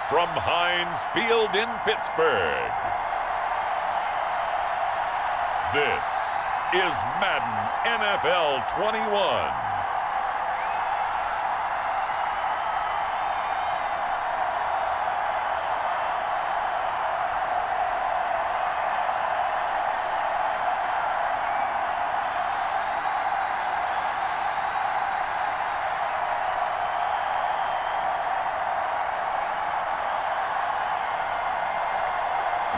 from Heinz Field in Pittsburgh. This is Madden NFL 21.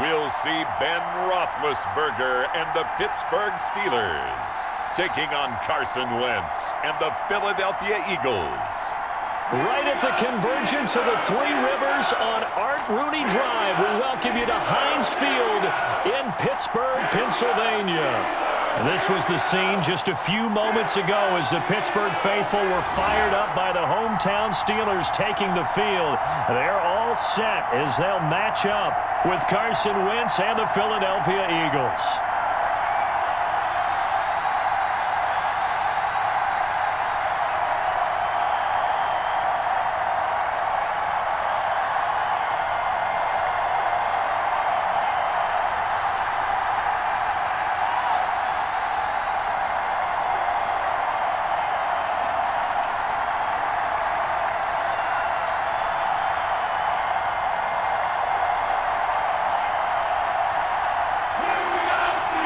We'll see Ben Roethlisberger and the Pittsburgh Steelers taking on Carson Wentz and the Philadelphia Eagles. Right at the convergence of the Three Rivers on Art Rooney Drive, we welcome you to Heinz Field in Pittsburgh, Pennsylvania. This was the scene just a few moments ago as the Pittsburgh faithful were fired up by the hometown Steelers taking the field. They're all set as they'll match up with Carson Wentz and the Philadelphia Eagles.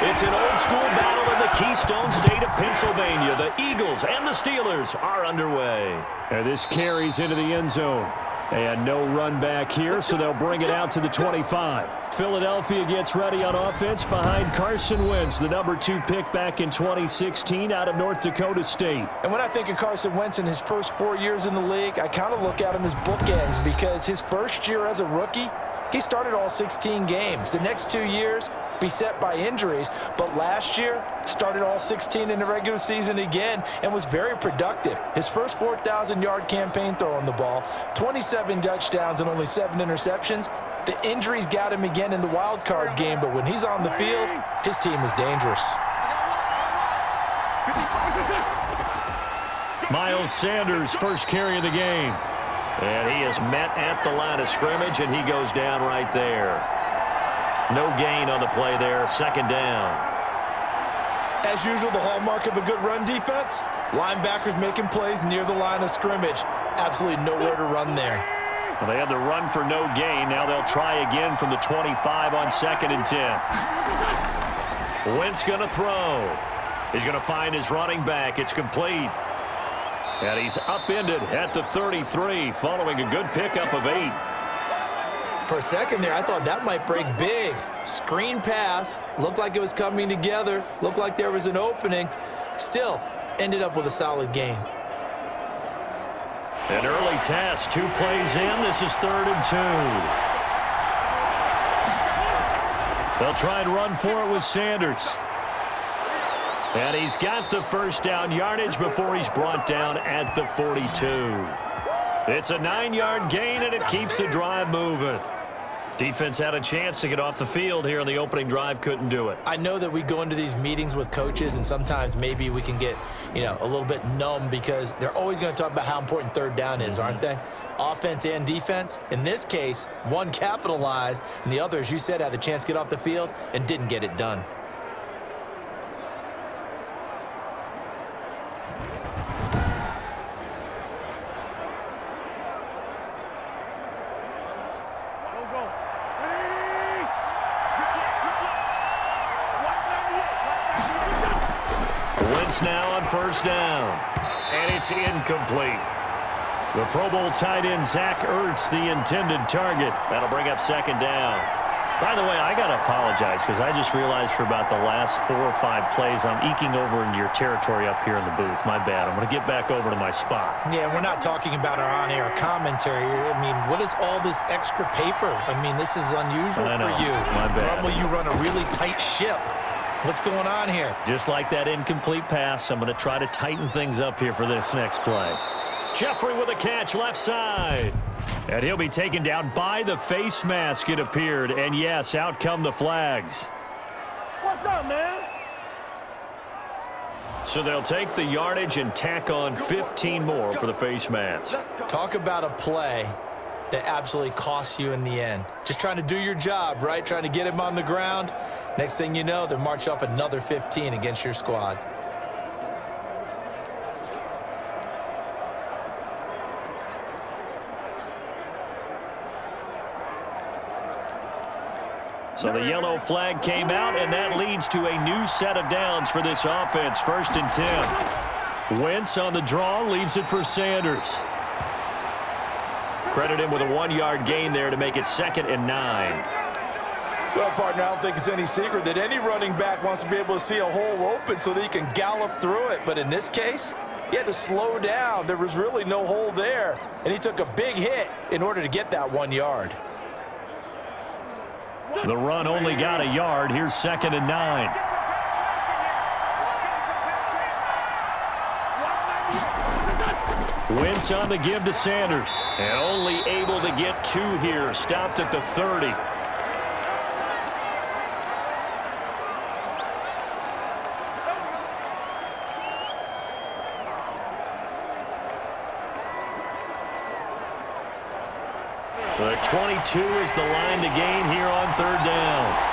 It's an old-school battle in the Keystone State of Pennsylvania. The Eagles and the Steelers are underway. And this carries into the end zone. And no run back here, so they'll bring it out to the 25. Philadelphia gets ready on offense behind Carson Wentz, the number 2 pick back in 2016 out of North Dakota State. And when I think of Carson Wentz in his first 4 years in the league, I kind of look at him as bookends because his first year as a rookie, he started all 16 games. The next 2 years, beset by injuries, but last year started all 16 in the regular season again and was very productive. His first 4,000-yard campaign throwing the ball, 27 touchdowns and only 7 interceptions. The injuries got him again in the wild card game, but when he's on the field, his team is dangerous. Miles Sanders, first carry of the game. And he is met at the line of scrimmage, and he goes down right there. No gain on the play there, second down. As usual, the hallmark of a good run defense, linebackers making plays near the line of scrimmage. Absolutely nowhere to run there. Well, they had the run for no gain. Now they'll try again from the 25 on 2nd and 10. Wentz going to throw. He's going to find his running back. It's complete. And he's upended at the 33 following a good pickup of 8. For a second there, I thought that might break big. Screen pass, looked like it was coming together, looked like there was an opening. Still, ended up with a solid gain. An early test, 2 plays in. This is 3rd and 2. They'll try and run for it with Sanders. And he's got the first down yardage before he's brought down at the 42. It's a 9-yard gain, and it keeps the drive moving. Defense had a chance to get off the field here in the opening drive, couldn't do it. I know that we go into these meetings with coaches, and sometimes maybe we can get, a little bit numb because they're always going to talk about how important 3rd down is, aren't they? Offense and defense. In this case, one capitalized, and the other, as you said, had a chance to get off the field and didn't get it done. Now on 1st down, and it's incomplete. The Pro Bowl tight end Zach Ertz, the intended target. That'll bring up 2nd down. By the way, I got to apologize because I just realized for about the last 4 or 5 plays I'm eking over into your territory up here in the booth. My bad. I'm going to get back over to my spot. Yeah, we're not talking about our on-air commentary. I mean, what is all this extra paper? I mean, this is unusual for you. My bad. Normally you run a really tight ship. What's going on here? Just like that incomplete pass, I'm going to try to tighten things up here for this next play. Jeffrey with a catch left side. And he'll be taken down by the face mask, it appeared. And yes, out come the flags. What's up, man? So they'll take the yardage and tack on 15 more for the face mask. Talk about a play that absolutely costs you in the end. Just trying to do your job, right? Trying to get him on the ground. Next thing you know, they're marching off another 15 against your squad. So the yellow flag came out, and that leads to a new set of downs for this offense. 1st and 10. Wentz on the draw, leaves it for Sanders. Credit him with a 1-yard gain there to make it 2nd and 9. Well, partner, I don't think it's any secret that any running back wants to be able to see a hole open so that he can gallop through it. But in this case, he had to slow down. There was really no hole there, and he took a big hit in order to get that 1 yard. The run only got a yard. Here's 2nd and 9. Wentz on the give to Sanders. And only able to get 2 here. Stopped at the 30. The 22 is the line to gain here on 3rd down.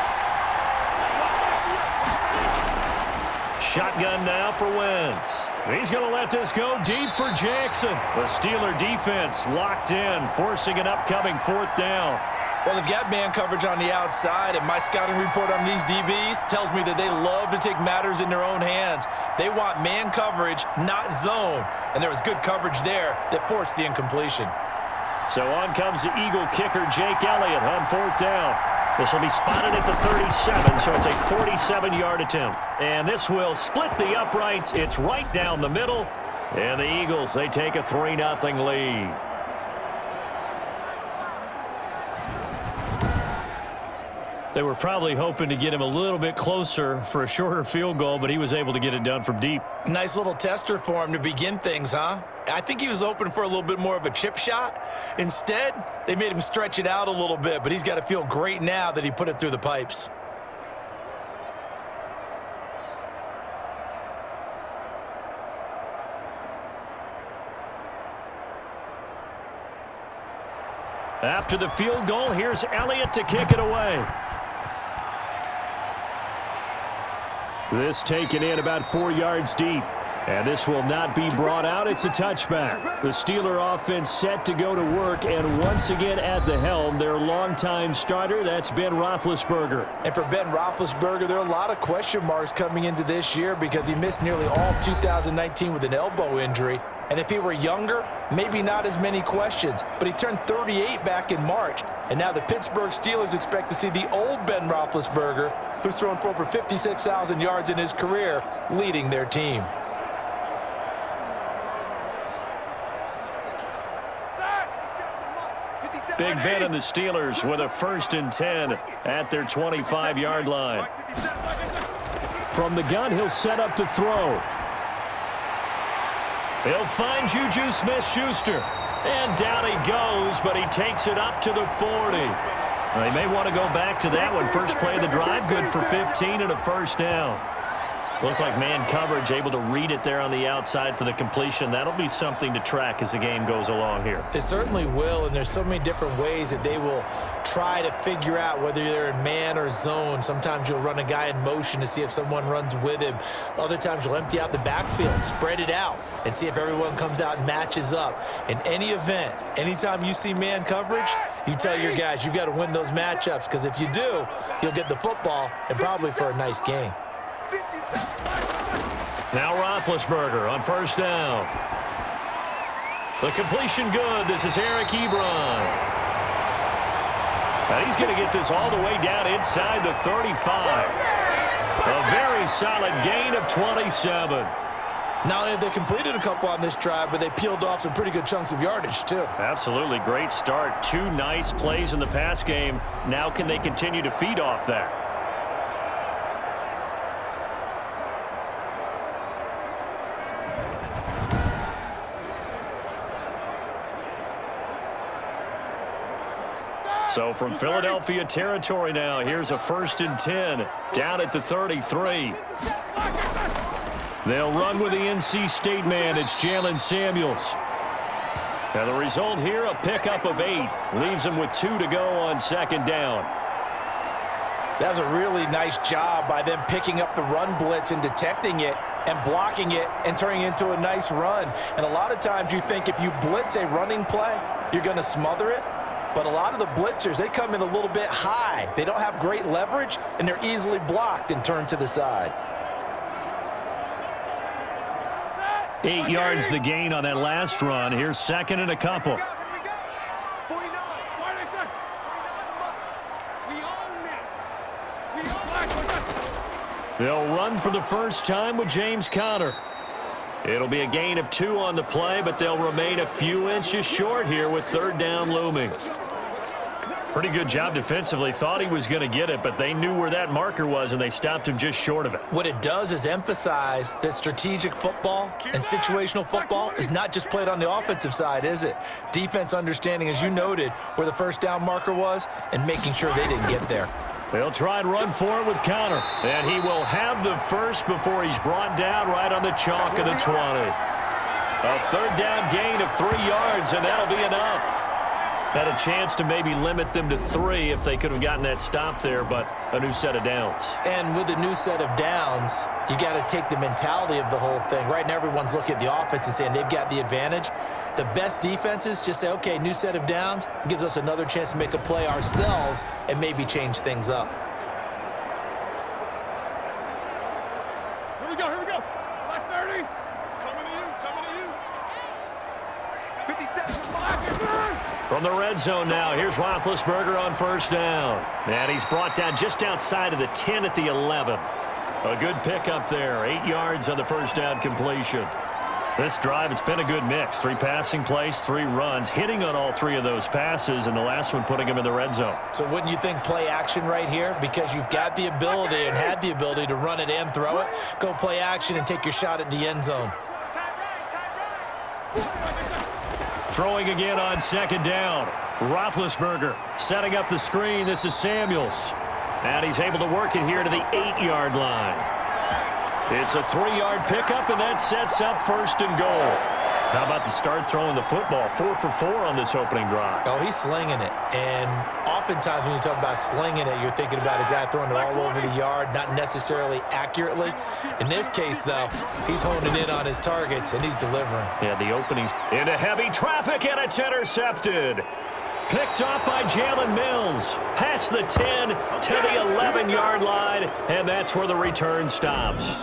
Shotgun now for Wentz. He's going to let this go deep for Jackson. The Steeler defense locked in, forcing an upcoming 4th down. Well, they've got man coverage on the outside, and my scouting report on these DBs tells me that they love to take matters in their own hands. They want man coverage, not zone. And there was good coverage there that forced the incompletion. So on comes the Eagle kicker, Jake Elliott, on 4th down. This will be spotted at the 37, so it's a 47-yard attempt. And this will split the uprights. It's right down the middle. And the Eagles, they take a 3-0 lead. They were probably hoping to get him a little bit closer for a shorter field goal, but he was able to get it done from deep. Nice little tester for him to begin things, huh? I think he was hoping for a little bit more of a chip shot. Instead, they made him stretch it out a little bit, but he's got to feel great now that he put it through the pipes. After the field goal, here's Elliott to kick it away. This taken in about 4 yards deep. And this will not be brought out. It's a touchback. The Steeler offense set to go to work, and once again at the helm, their longtime starter, that's Ben Roethlisberger. And for Ben Roethlisberger, there are a lot of question marks coming into this year because he missed nearly all 2019 with an elbow injury. And if he were younger, maybe not as many questions. But he turned 38 back in March. And now the Pittsburgh Steelers expect to see the old Ben Roethlisberger, who's thrown for over 56,000 yards in his career, leading their team. Big Ben and the Steelers with a 1st and 10 at their 25-yard line. From the gun, he'll set up to throw. He'll find Juju Smith-Schuster. And down he goes, but he takes it up to the 40. They may want to go back to that one. First play of the drive, good for 15 and a 1st down. Looked like man coverage, able to read it there on the outside for the completion. That'll be something to track as the game goes along here. It certainly will, and there's so many different ways that they will try to figure out whether they're in man or zone. Sometimes you'll run a guy in motion to see if someone runs with him. Other times you'll empty out the backfield, spread it out, and see if everyone comes out and matches up. In any event, anytime you see man coverage, you tell your guys you've got to win those matchups, because if you do, you'll get the football and probably for a nice gain. Now Roethlisberger on 1st down. The completion good. This is Eric Ebron. And he's going to get this all the way down inside the 35. A very solid gain of 27. Now, they completed a couple on this drive, but they peeled off some pretty good chunks of yardage, too. Absolutely. Great start. 2 nice plays in the pass game. Now can they continue to feed off that? So from Philadelphia territory now, here's a 1st and 10 down at the 33. They'll run with the NC State man. It's Jalen Samuels. Now the result here, a pickup of 8. Leaves them with 2 to go on second down. That was a really nice job by them picking up the run blitz and detecting it and blocking it and turning it into a nice run. And a lot of times you think if you blitz a running play, you're going to smother it. But a lot of the blitzers, they come in a little bit high. They don't have great leverage, and they're easily blocked and turned to the side. 8 yards the gain on that last run. Here's second and a couple. They'll run for the first time with James Conner. It'll be a gain of 2 on the play, but they'll remain a few inches short here with third down looming. Pretty good job defensively. Thought he was going to get it, but they knew where that marker was, and they stopped him just short of it. What it does is emphasize that strategic football and situational football is not just played on the offensive side, is it? Defense understanding, as you noted, where the first down marker was and making sure they didn't get there. They'll try and run for it with Conner, and he will have the first before he's brought down right on the chalk of the 20. A third down gain of 3 yards, and that'll be enough. Had a chance to maybe limit them to 3 if they could have gotten that stop there, but a new set of downs. And with a new set of downs, you got to take the mentality of the whole thing. Right now, everyone's looking at the offense and saying they've got the advantage. The best defenses just say, okay, new set of downs. It gives us another chance to make a play ourselves and maybe change things up. Here we go. Black 30. Coming to you. 50 seconds. From the red zone now, here's Roethlisberger on first down. And he's brought down just outside of the 10 at the 11. A good pickup there, 8 yards on the first down completion. This drive, it's been a good mix. 3 passing plays, 3 runs, hitting on all 3 of those passes, and the last one putting him in the red zone. So wouldn't you think play action right here? Because you've got the ability and had the ability to run it and throw it. Go play action and take your shot at the end zone. Throwing again on second down. Roethlisberger setting up the screen. This is Samuels. And he's able to work it here to the 8-yard line. It's a 3-yard pickup, and that sets up first and goal. How about the start throwing the football? 4 for 4 on this opening drive. Oh, he's slinging it. And oftentimes when you talk about slinging it, you're thinking about a guy throwing it all over the yard, not necessarily accurately. In this case, though, he's honing in on his targets, and he's delivering. Yeah, the openings into heavy traffic, and it's intercepted. Picked off by Jalen Mills. Past the 10 to the 11-yard line, and that's where the return stops.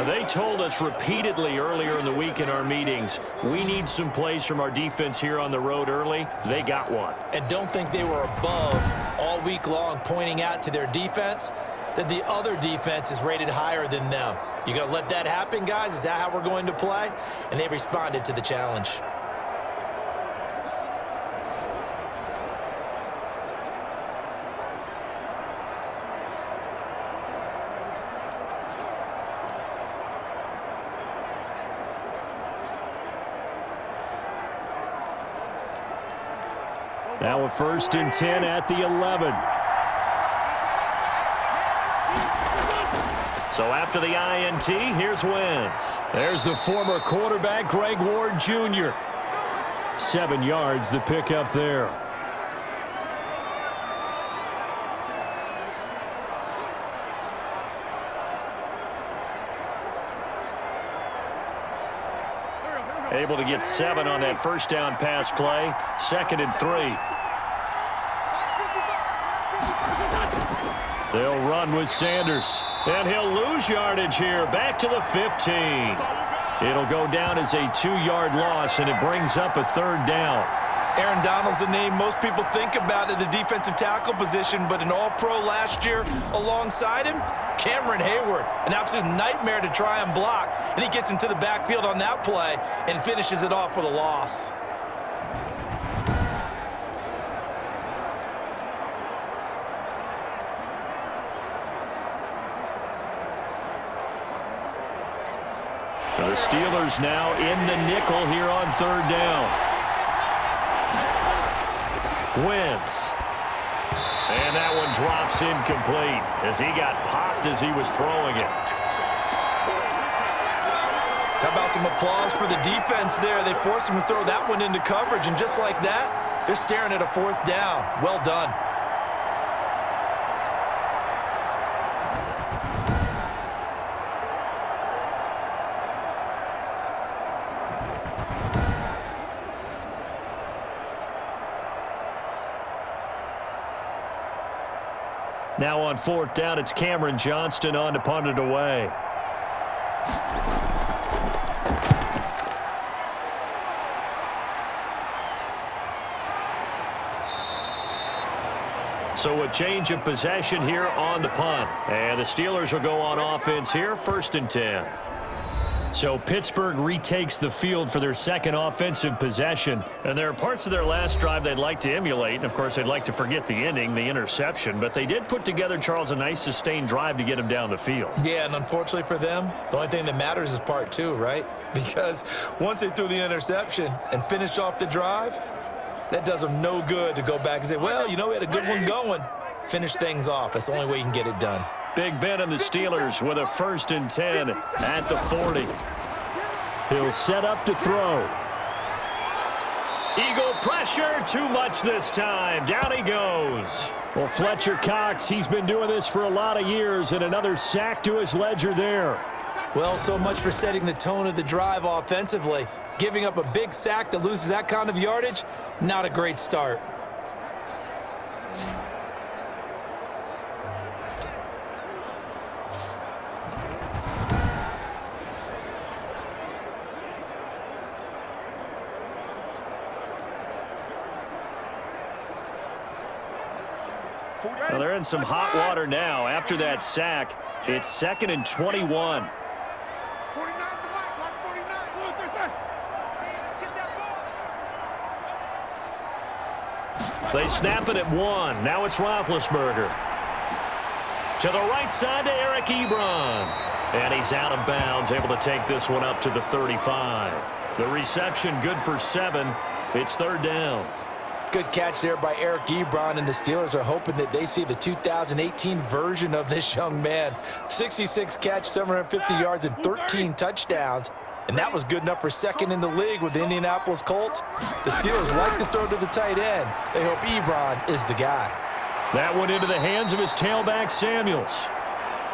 They told us repeatedly earlier in the week in our meetings, we need some plays from our defense here on the road early. They got one. And don't think they were above all week long pointing out to their defense that the other defense is rated higher than them. You going to let that happen, guys? Is that how we're going to play? And they responded to the challenge. Now a 1st and 10 at the 11. So after the INT, here's Wentz. There's the former quarterback, Greg Ward Jr. 7 yards, the pickup there. Able to get 7 on that first down pass play. 2nd and 3. They'll run with Sanders. And he'll lose yardage here. Back to the 15. It'll go down as a 2-yard loss, and it brings up a 3rd down. Aaron Donald's the name most people think about at the defensive tackle position, but an all-pro last year alongside him, Cameron Hayward, an absolute nightmare to try and block, and he gets into the backfield on that play and finishes it off with a loss. The Steelers now in the nickel here on 3rd down. Wentz. And that one drops incomplete as he got popped as he was throwing it. How about some applause for the defense there? They forced him to throw that one into coverage, and just like that, they're staring at a 4th down. Well done. Now on 4th down, it's Cameron Johnston on to punt it away. So a change of possession here on the punt. And the Steelers will go on offense here, 1st and 10. So Pittsburgh retakes the field for their second offensive possession. And there are parts of their last drive they'd like to emulate. And, of course, they'd like to forget the ending, the interception. But they did put together, Charles, a nice sustained drive to get him down the field. Yeah, and unfortunately for them, the only thing that matters is part 2, right? Because once they threw the interception and finished off the drive, that does them no good to go back and say, well, you know, we had a good one going. Finish things off. That's the only way you can get it done. Big Ben and the Steelers with a 1st and 10 at the 40. He'll set up to throw. Eagle pressure, too much this time. Down he goes. Well, Fletcher Cox, he's been doing this for a lot of years, and another sack to his ledger there. Well, so much for setting the tone of the drive offensively. Giving up a big sack that loses that kind of yardage, not a great start. Well, they're in some hot water now. After that sack, it's 2nd and 21. They snap it at 1. Now it's Roethlisberger. To the right side to Eric Ebron. And he's out of bounds, able to take this one up to the 35. The reception good for 7. It's 3rd down. Good catch there by Eric Ebron, and the Steelers are hoping that they see the 2018 version of this young man. 66 catch, 750 yards, and 13 touchdowns. And that was good enough for 2nd in the league with the Indianapolis Colts. The Steelers like to throw to the tight end. They hope Ebron is the guy. That one into the hands of his tailback, Samuels.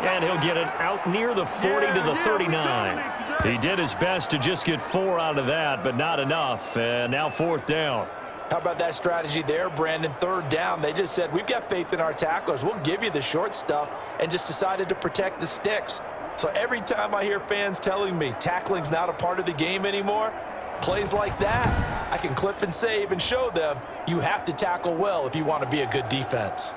And he'll get it out near the 40 to the 39. He did his best to just get 4 out of that, but not enough. And now 4th down. How about that strategy there, Brandon? 3rd down. They just said, we've got faith in our tacklers. We'll give you the short stuff, and just decided to protect the sticks. So every time I hear fans telling me tackling's not a part of the game anymore, plays like that, I can clip and save and show them you have to tackle well if you want to be a good defense.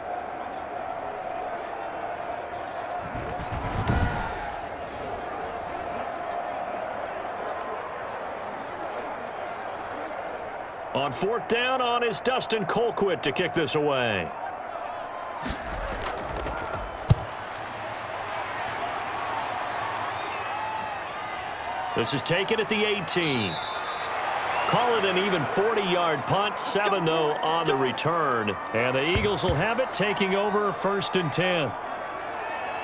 On 4th down, on is Dustin Colquitt to kick this away. This is taken at the 18. Call it an even 40-yard punt. 7, though, on the return. And the Eagles will have it, taking over 1st and 10.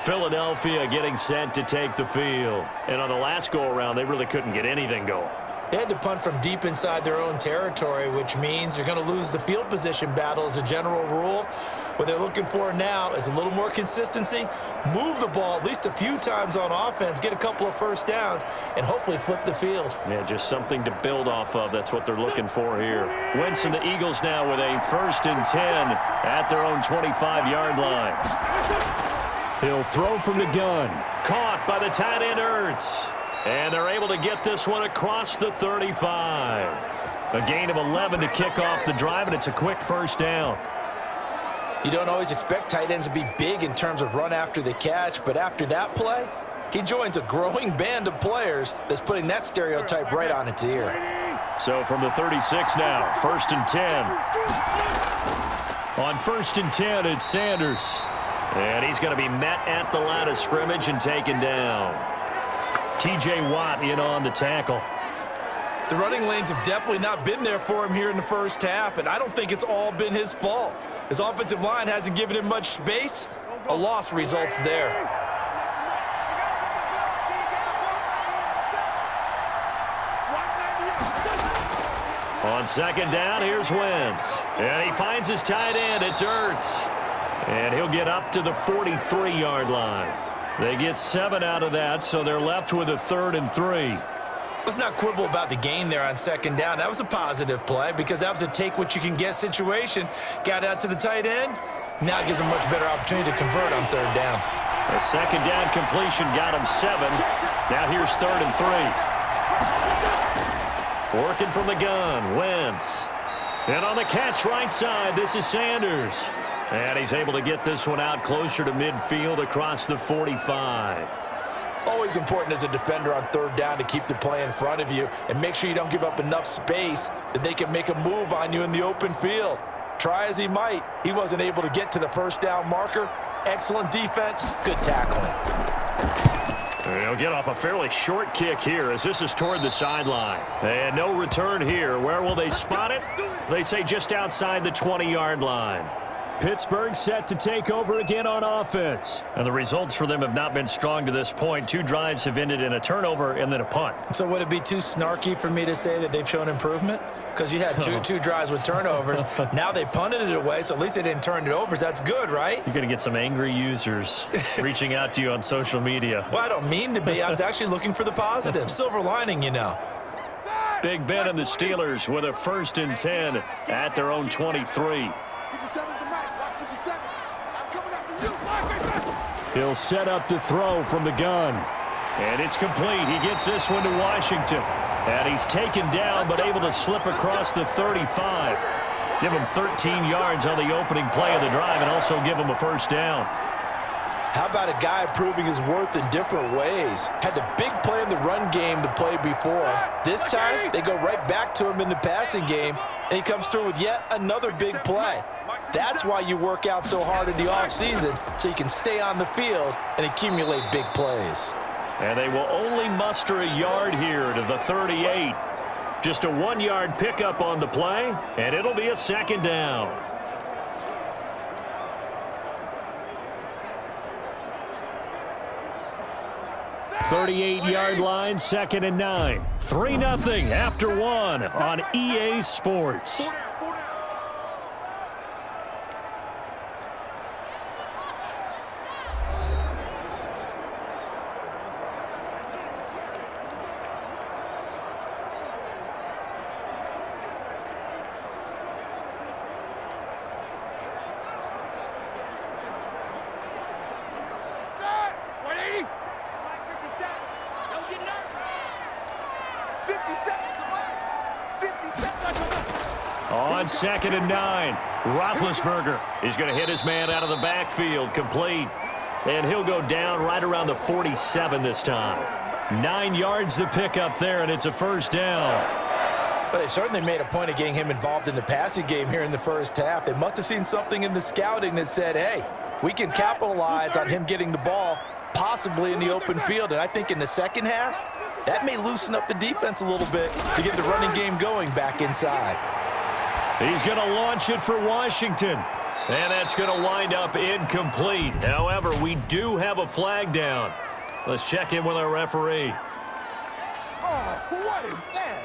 Philadelphia getting set to take the field. And on the last go-around, they really couldn't get anything going. They had to punt from deep inside their own territory, which means you're going to lose the field position battle as a general rule. What they're looking for now is a little more consistency, move the ball at least a few times on offense, get a couple of 1st downs, and hopefully flip the field. Yeah, just something to build off of. That's what they're looking for here. Wentz and the Eagles now with a 1st and 10 at their own 25-yard line. He'll throw from the gun. Caught by the tight end, Ertz. And they're able to get this one across the 35. A gain of 11 to kick off the drive, and it's a quick 1st down. You don't always expect tight ends to be big in terms of run after the catch, but after that play, he joins a growing band of players that's putting that stereotype right on its ear. So from the 36 now, 1st and 10. On 1st and 10, it's Sanders. And he's going to be met at the line of scrimmage and taken down. T.J. Watt in on the tackle. The running lanes have definitely not been there for him here in the 1st half, and I don't think it's all been his fault. His offensive line hasn't given him much space. A loss results there. On second down, here's Wentz. And he finds his tight end. It's Ertz. And he'll get up to the 43-yard line. They get 7 out of that, so they're left with a 3rd and 3. Let's not quibble about the gain there on second down. That was a positive play because that was a take-what-you-can-get situation. Got out to the tight end. Now it gives him a much better opportunity to convert on 3rd down. A second down completion got him 7. Now here's 3rd and 3. Working from the gun, Wentz. And on the catch right side, this is Sanders. And he's able to get this one out closer to midfield across the 45. Always important as a defender on 3rd down to keep the play in front of you and make sure you don't give up enough space that they can make a move on you in the open field. Try as he might, he wasn't able to get to the 1st down marker. Excellent defense, good tackling. He'll get off a fairly short kick here as this is toward the sideline. And no return here. Where will they spot it? They say just outside the 20-yard line. Pittsburgh set to take over again on offense. And the results for them have not been strong to this point. 2 drives have ended in a turnover and then a punt. So would it be too snarky for me to say that they've shown improvement? Because you had two drives with turnovers. Now they punted it away, so at least they didn't turn it over. So that's good, right? You're going to get some angry users reaching out to you on social media. Well, I don't mean to be. I was actually looking for the positive. Silver lining, you know. Big Ben and the Steelers with a 1st and 10 at their own 23. 57's the mic. Watch 57. I'm coming after you. He'll set up to throw from the gun. And it's complete. He gets this one to Washington. And he's taken down but able to slip across the 35. Give him 13 yards on the opening play of the drive and also give him a 1st down. How about a guy proving his worth in different ways? Had the big play in the run game the play before. This time, they go right back to him in the passing game, and he comes through with yet another big play. That's why you work out so hard in the offseason, so you can stay on the field and accumulate big plays. And they will only muster a yard here to the 38. Just a 1-yard pickup on the play, and it'll be a 2nd down. .38-yard line, 2nd and 9. 3-0 after 1 on EA Sports. On 2nd and 9, Roethlisberger is going to hit his man out of the backfield, complete. And he'll go down right around the 47 this time. 9 yards to pick up there, and it's a 1st down. But they certainly made a point of getting him involved in the passing game here in the 1st half. They must have seen something in the scouting that said, hey, we can capitalize on him getting the ball, possibly in the open field. And I think in the 2nd half, that may loosen up the defense a little bit to get the running game going back inside. He's going to launch it for Washington. And that's going to wind up incomplete. However, we do have a flag down. Let's check in with our referee. Oh, what is that?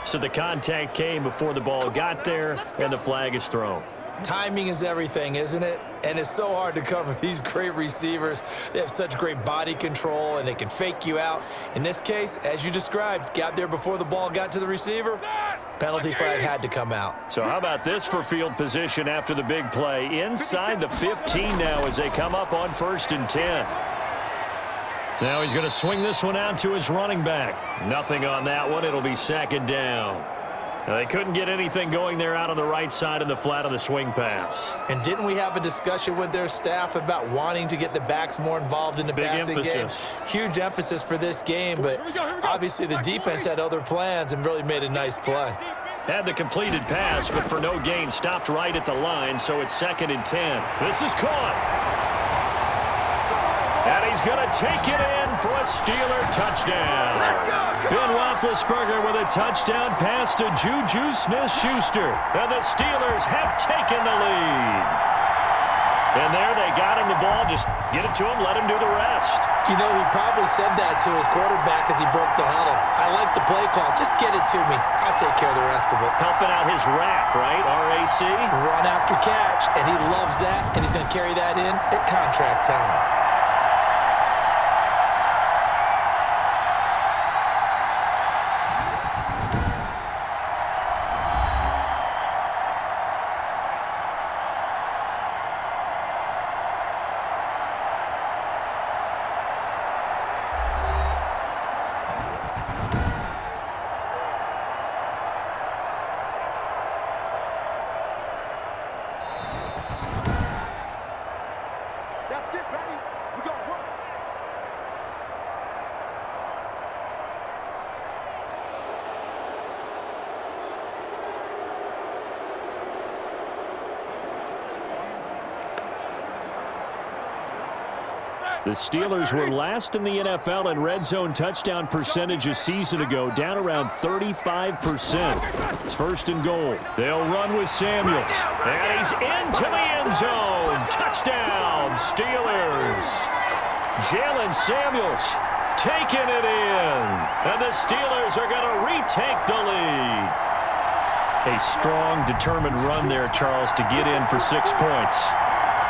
So the contact came before the ball got there, and the flag is thrown. Timing is everything, isn't it? And it's so hard to cover these great receivers. They have such great body control, and they can fake you out. In this case, as you described, got there before the ball got to the receiver. Penalty flag had to come out. So how about this for field position after the big play? Inside the 15 now as they come up on 1st and 10. Now he's going to swing this one out to his running back. Nothing on that one. It'll be 2nd down. Now, they couldn't get anything going there out on the right side of the flat of the swing pass. And didn't we have a discussion with their staff about wanting to get the backs more involved in the passing game? Huge emphasis for this game, but obviously the defense had other plans and really made a nice play. Had the completed pass, but for no gain, stopped right at the line, so it's 2nd and 10. This is caught. And he's going to take it in for a Steeler touchdown. Ben Roethlisberger with a touchdown pass to Juju Smith-Schuster. And the Steelers have taken the lead. And there they got him the ball. Just get it to him, let him do the rest. You know, he probably said that to his quarterback as he broke the huddle. I like the play call. Just get it to me. I'll take care of the rest of it. Helping out his rack, right? RAC? Run after catch, and he loves that, and he's going to carry that in at contract time. That's it, Patty. We got work. The Steelers were last in the NFL in red zone touchdown percentage a season ago, down around 35%. It's first and goal. They'll run with Samuels. And he's into the end zone. Touchdown, Steelers. Jalen Samuels taking it in. And the Steelers are going to retake the lead. A strong, determined run there, Charles, to get in for 6 points.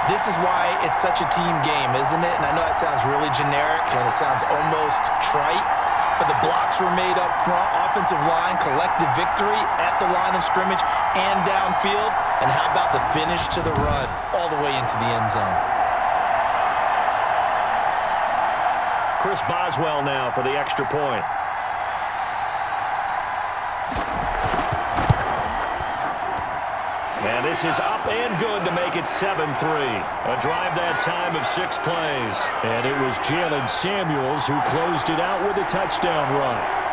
This is why it's such a team game, isn't it? And I know that sounds really generic and it sounds almost trite, but the blocks were made up front, offensive line, collective victory at the line of scrimmage and downfield. And how about the finish to the run all the way into the end zone? Chris Boswell now for the extra point. And this is up and good to make it 7-3. A drive that time of 6 plays. And it was Jalen Samuels who closed it out with a touchdown run.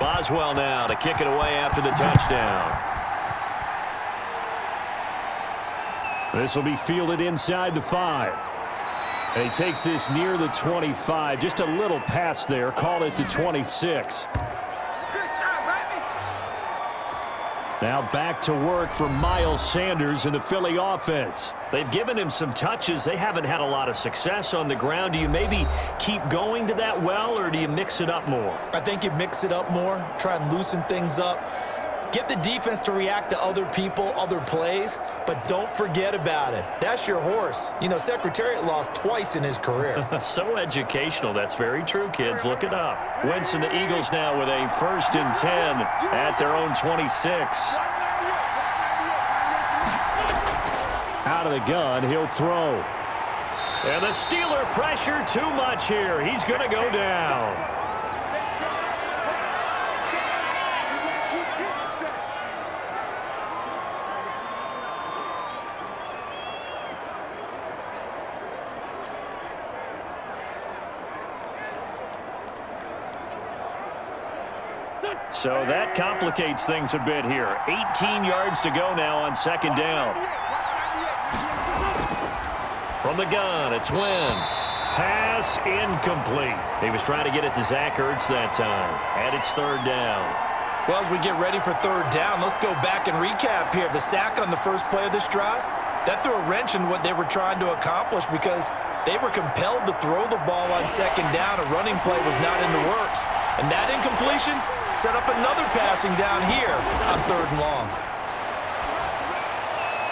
Boswell now to kick it away after the touchdown. This will be fielded inside the 5. And he takes this near the 25. Just a little pass there. Call it the 26. Now back to work for Miles Sanders and the Philly offense. They've given him some touches. They haven't had a lot of success on the ground. Do you maybe keep going to that well, or do you mix it up more? I think you mix it up more, try and loosen things up. Get the defense to react to other people, other plays, but don't forget about it. That's your horse. You know, Secretariat lost twice in his career. So educational. That's very true, kids. Look it up. Wentz and the Eagles now with a 1st and 10 at their own 26. Out of the gun, he'll throw. And the Steeler pressure too much here. He's going to go down. So that complicates things a bit here. 18 yards to go now on 2nd down. From the gun, it's Wentz. Pass incomplete. He was trying to get it to Zach Ertz that time. And it's 3rd down. Well, as we get ready for 3rd down, let's go back and recap here. The sack on the first play of this drive, that threw a wrench in what they were trying to accomplish because they were compelled to throw the ball on 2nd down. A running play was not in the works. And that incompletion set up another passing down here on 3rd and long.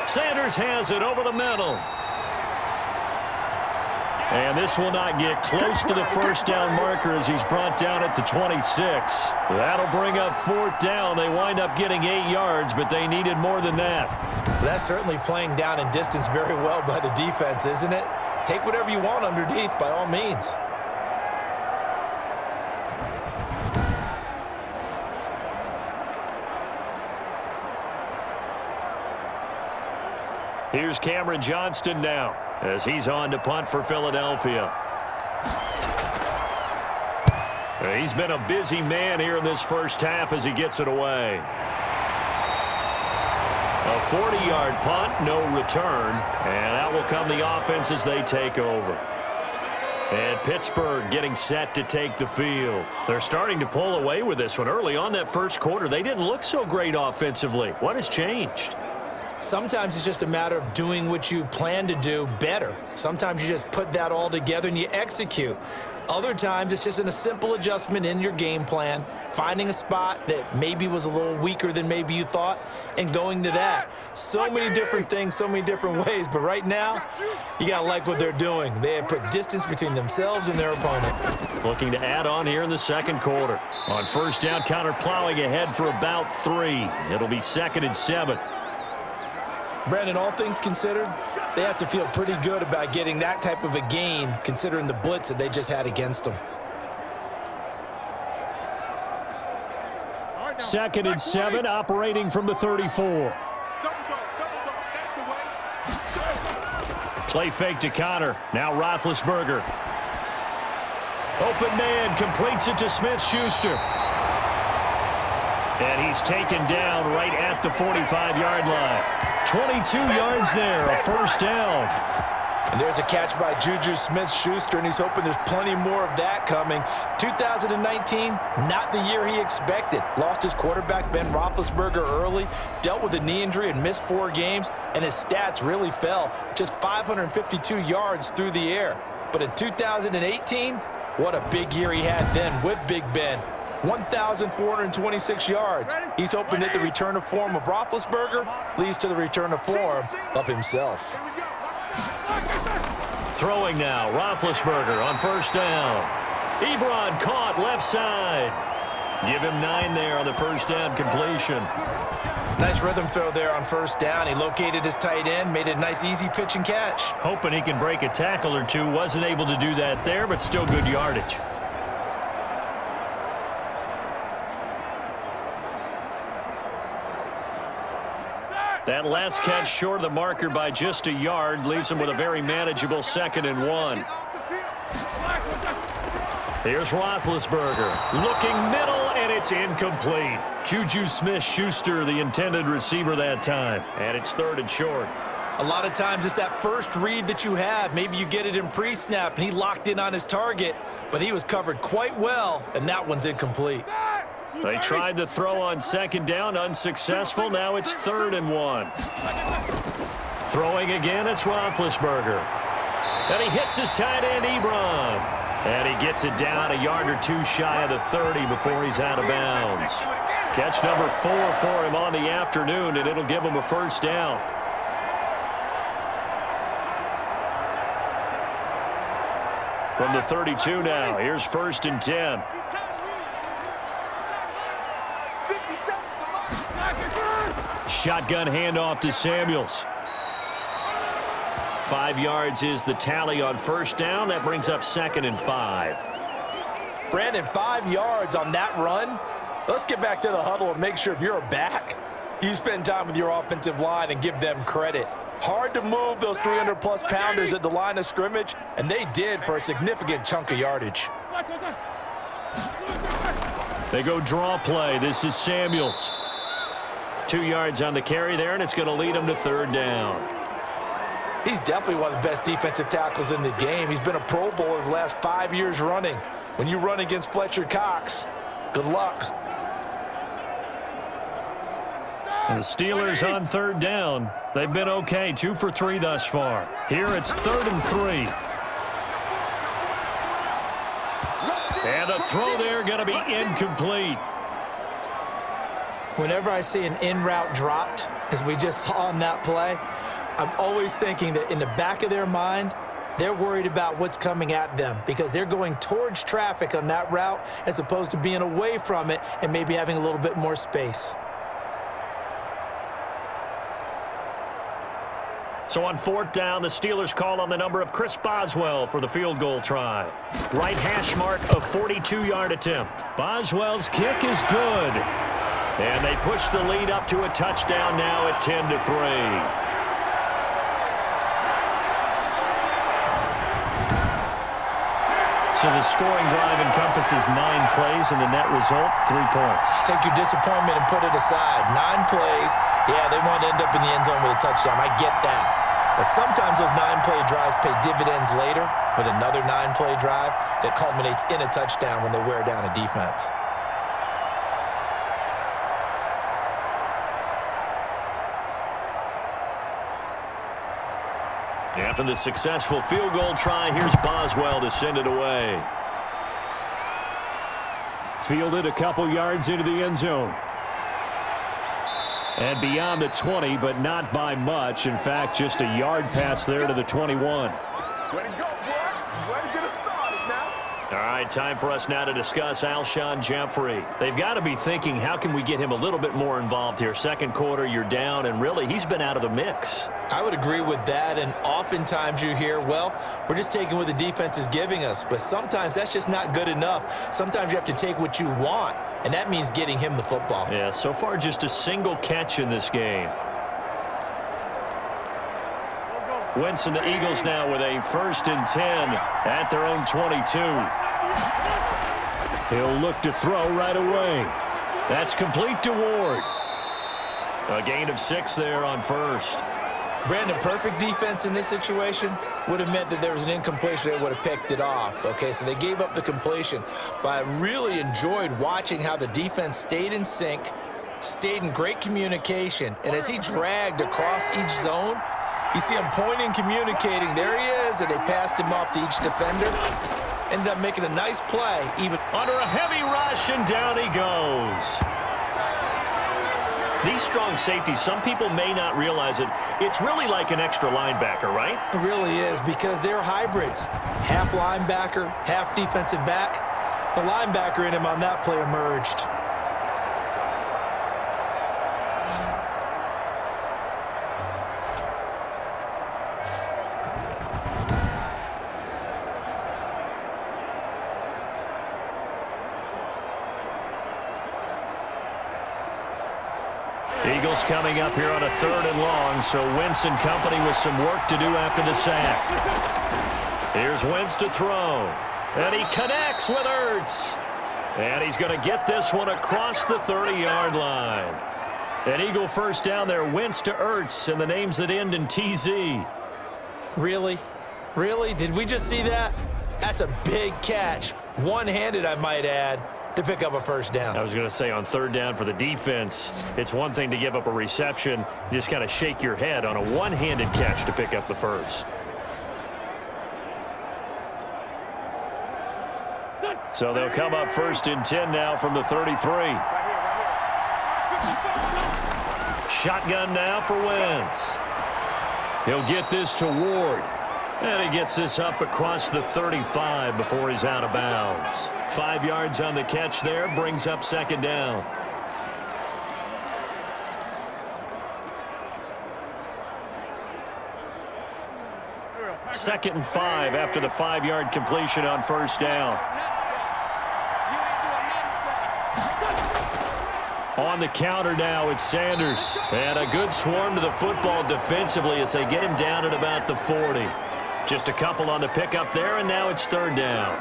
Sanders has it over the middle. And this will not get close to the 1st down marker as he's brought down at the 26. That'll bring up 4th down. They wind up getting 8 yards, but they needed more than that. That's certainly playing down in distance very well by the defense, isn't it? Take whatever you want underneath by all means. Here's Cameron Johnston now as he's on to punt for Philadelphia. He's been a busy man here in this first half as he gets it away. A 40-yard punt, no return, and out will come the offense as they take over. And Pittsburgh getting set to take the field. They're starting to pull away with this one. Early on that first quarter, they didn't look so great offensively. What has changed? Sometimes it's just a matter of doing what you plan to do better. Sometimes you just put that all together and you execute. Other times it's just a simple adjustment in your game plan, finding a spot that maybe was a little weaker than maybe you thought, and going to that. So many different things, so many different ways, but right now, you got to like what they're doing. They have put distance between themselves and their opponent. Looking to add on here in the second quarter. On first down, counter plowing ahead for about 3. It'll be 2nd and 7. Brandon, all things considered, they have to feel pretty good about getting that type of a gain, considering the blitz that they just had against them. 2nd and 7, operating from the 34. Play fake to Connor. Now Roethlisberger. Open man, completes it to Smith-Schuster. And he's taken down right at the 45-yard line. 22 yards there, a first down. And there's a catch by Juju Smith-Schuster, and he's hoping there's plenty more of that coming. 2019, not the year he expected. Lost his quarterback, Ben Roethlisberger, early, dealt with a knee injury and missed 4 games, and his stats really fell. Just 552 yards through the air. But in 2018, what a big year he had then with Big Ben. 1,426 yards. He's hoping that the return of form of Roethlisberger leads to the return of form of himself. Throwing now, Roethlisberger on first down. Ebron caught left side. Give him 9 there on the first down completion. Nice rhythm throw there on first down. He located his tight end, made a nice easy pitch and catch. Hoping he can break a tackle or two. Wasn't able to do that there, but still good yardage. That last catch short of the marker by just a yard leaves him with a very manageable 2nd and 1. Here's Roethlisberger looking middle, and it's incomplete. Juju Smith-Schuster, the intended receiver that time, and it's 3rd and short. A lot of times it's that first read that you have. Maybe you get it in pre-snap, and he locked in on his target, but he was covered quite well, and that one's incomplete. They tried the throw on 2nd down, unsuccessful. Now it's 3rd and 1. Throwing again, it's Roethlisberger. And he hits his tight end, Ebron. And he gets it down a yard or 2 shy of the 30 before he's out of bounds. Catch number 4 for him on the afternoon, and it'll give him a first down. From the 32 now, here's 1st and 10. Shotgun handoff to Samuels. 5 yards is the tally on first down. That brings up 2nd and 5. Brandon, 5 yards on that run. Let's get back to the huddle and make sure if you're a back, you spend time with your offensive line and give them credit. Hard to move those 300-plus pounders at the line of scrimmage, and they did for a significant chunk of yardage. They go draw play. This is Samuels. 2 yards on the carry there, and it's going to lead him to 3rd down. He's definitely one of the best defensive tackles in the game. He's been a Pro Bowler the last 5 years running. When you run against Fletcher Cox, good luck. And the Steelers on 3rd down. They've been okay, 2 for 3 thus far. Here it's 3rd and 3. And the throw there going to be incomplete. Whenever I see an in-route dropped, as we just saw on that play, I'm always thinking that in the back of their mind, they're worried about what's coming at them because they're going towards traffic on that route as opposed to being away from it and maybe having a little bit more space. So on 4th down, the Steelers call on the number of Chris Boswell for the field goal try. Right hash mark of 42-yard attempt. Boswell's kick is good. And they push the lead up to a touchdown now at 10-3. So the scoring drive encompasses 9 plays, and the net result, 3 points. Take your disappointment and put it aside. 9 plays. Yeah, they want to end up in the end zone with a touchdown. I get that. But sometimes those 9-play drives pay dividends later with another 9-play drive that culminates in a touchdown when they wear down a defense. After the successful field goal try, here's Boswell to send it away. Fielded a couple yards into the end zone. And beyond the 20, but not by much. In fact, just a yard pass there to the 21. Way to go, boy. Way to get us started now. All right, time for us now to discuss Alshon Jeffrey. They've got to be thinking, how can we get him a little bit more involved here? Second quarter, you're down, and really, he's been out of the mix. I would agree with that, and oftentimes you hear, well, we're just taking what the defense is giving us, but sometimes that's just not good enough. Sometimes you have to take what you want, and that means getting him the football. Yeah, so far just a single catch in this game. Wentz and the Eagles now with a 1st and 10 at their own 22. He'll look to throw right away. That's complete to Ward. A gain of 6 there on first. Brandon, perfect defense in this situation would have meant that there was an incompletion. They would have picked it off. Okay, so they gave up the completion. But I really enjoyed watching how the defense stayed in sync, stayed in great communication. And as he dragged across each zone, you see him pointing, communicating. There he is, and they passed him off to each defender. Ended up making a nice play. Even under a heavy rush, and down he goes. These strong safeties, some people may not realize it. It's really like an extra linebacker, right? It really is, because they're hybrids. Half linebacker, half defensive back. The linebacker in him on that play emerged. Eagles coming up here on a 3rd and long, so Wentz and company with some work to do after the sack. Here's Wentz to throw, and he connects with Ertz. And he's going to get this one across the 30-yard line. An Eagle first down there, Wentz to Ertz, and the names that end in TZ. Really? Really? Did we just see that? That's a big catch. One-handed, I might add, to pick up a first down. I was going to say, on 3rd down for the defense, it's one thing to give up a reception. You just kind of shake your head on a one-handed catch to pick up the first. So they'll come up 1st and 10 now from the 33. Shotgun now for Wentz. He'll get this to Ward. And he gets this up across the 35 before he's out of bounds. 5 yards on the catch there, brings up 2nd down. Second and 5 after the 5-yard completion on 1st down. On the counter now, it's Sanders. And a good swarm to the football defensively as they get him down at about the 40. Just a couple on the pickup there, and now it's 3rd down.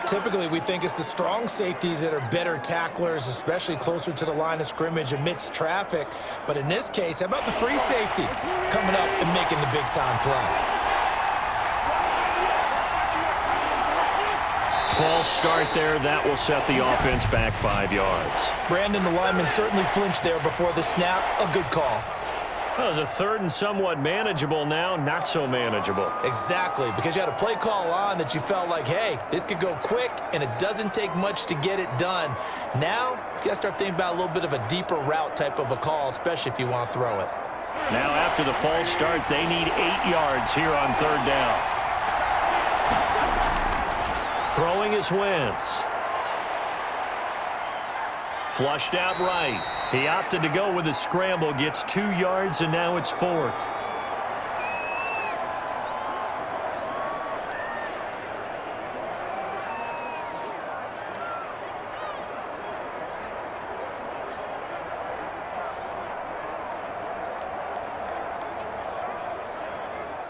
Typically, we think it's the strong safeties that are better tacklers, especially closer to the line of scrimmage amidst traffic. But in this case, how about the free safety coming up and making the big-time play? False start there. That will set the offense back 5 yards. Brandon, the lineman certainly flinched there before the snap. A good call. Well, it was a 3rd and somewhat manageable now, not so manageable. Exactly, because you had a play call on that you felt like, hey, this could go quick, and it doesn't take much to get it done. Now, you got to start thinking about a little bit of a deeper route type of a call, especially if you want to throw it. Now, after the false start, they need 8 yards here on 3rd down. Throwing is Wentz. Flushed out right. He opted to go with a scramble, gets 2 yards, and now it's 4th.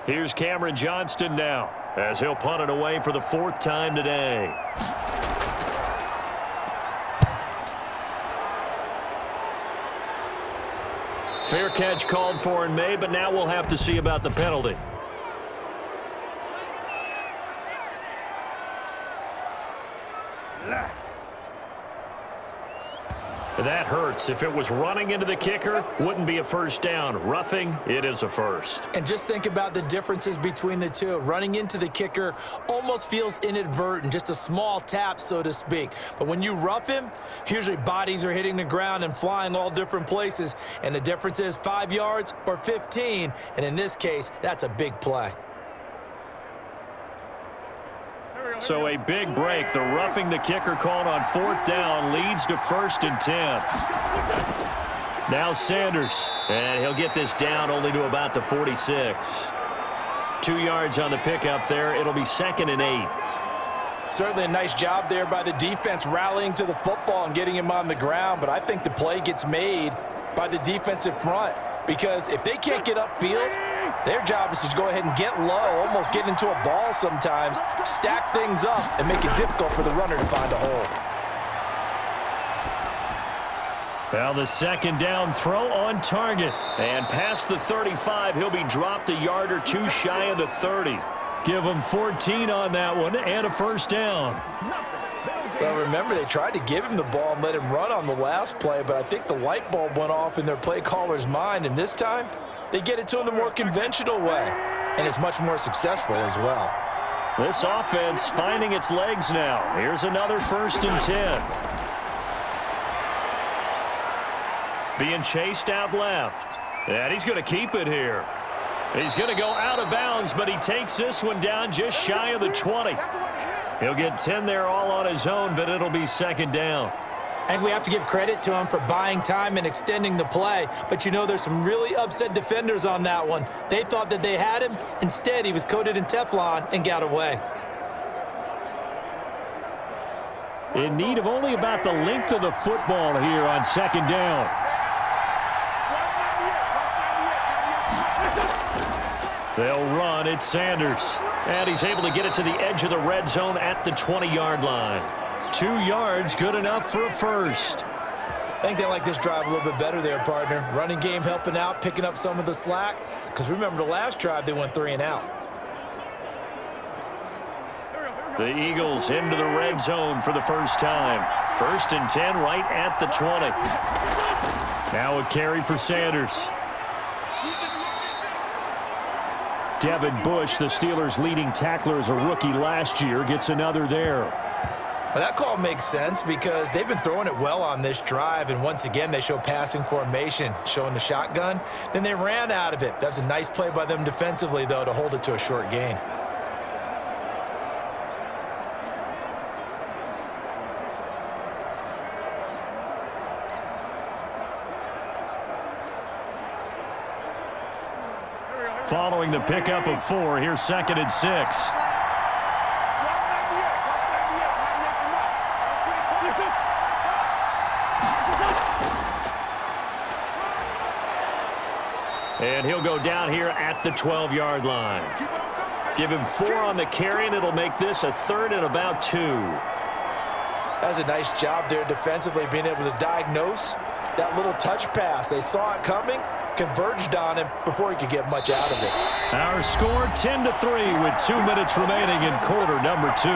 Here's Cameron Johnston now, as he'll punt it away for the 4th time today. Fair catch called for and made, but now we'll have to see about the penalty. That hurts. If it was running into the kicker, wouldn't be a first down. Roughing, it is a first. And just think about the differences between the two. Running into the kicker almost feels inadvertent, just a small tap, so to speak. But when you rough him, usually bodies are hitting the ground and flying all different places. And the difference is 5 yards or 15. And in this case, that's a big play. So a big break. The roughing the kicker called on 4th down leads to 1st and 10. Now Sanders, and he'll get this down only to about the 46. 2 yards on the pickup there. It'll be 2nd and 8. Certainly a nice job there by the defense rallying to the football and getting him on the ground, but I think the play gets made by the defensive front because if they can't get upfield, their job is to go ahead and get low, almost get into a ball sometimes, stack things up, and make it difficult for the runner to find a hole. Well, the 2nd down throw on target. And past the 35, he'll be dropped a yard or 2 shy of the 30. Give him 14 on that one and a 1st down. Well, remember, they tried to give him the ball and let him run on the last play, but I think the light bulb went off in their play caller's mind, and this time, they get it to him the more conventional way, and it's much more successful as well. This offense finding its legs now. Here's another 1st and 10. Being chased out left. And he's going to keep it here. He's going to go out of bounds, but he takes this one down just shy of the 20. He'll get 10 there all on his own, but it'll be 2nd down. I think we have to give credit to him for buying time and extending the play. But, you know, there's some really upset defenders on that one. They thought that they had him. Instead, he was coated in Teflon and got away. In need of only about the length of the football here on 2nd down. They'll run. It's Sanders. And he's able to get it to the edge of the red zone at the 20-yard line. 2 yards, good enough for a first. I think they like this drive a little bit better there, partner. Running game helping out, picking up some of the slack. Because remember, the last drive, they went 3 and out. The Eagles into the red zone for the first time. 1st and 10 right at the 20. Now a carry for Sanders. Devin Bush, the Steelers' leading tackler as a rookie last year, gets another there. Well, that call makes sense because they've been throwing it well on this drive, and once again, they show passing formation, showing the shotgun. Then they ran out of it. That's a nice play by them defensively, though, to hold it to a short gain. Following the pickup of 4, here's 2nd and 6. And he'll go down here at the 12-yard line. Give him 4 on the carry, and it'll make this a 3rd and about 2. That's a nice job there defensively, being able to diagnose that little touch pass. They saw it coming, converged on him before he could get much out of it. Our score 10-3 with 2 minutes remaining in quarter number 2.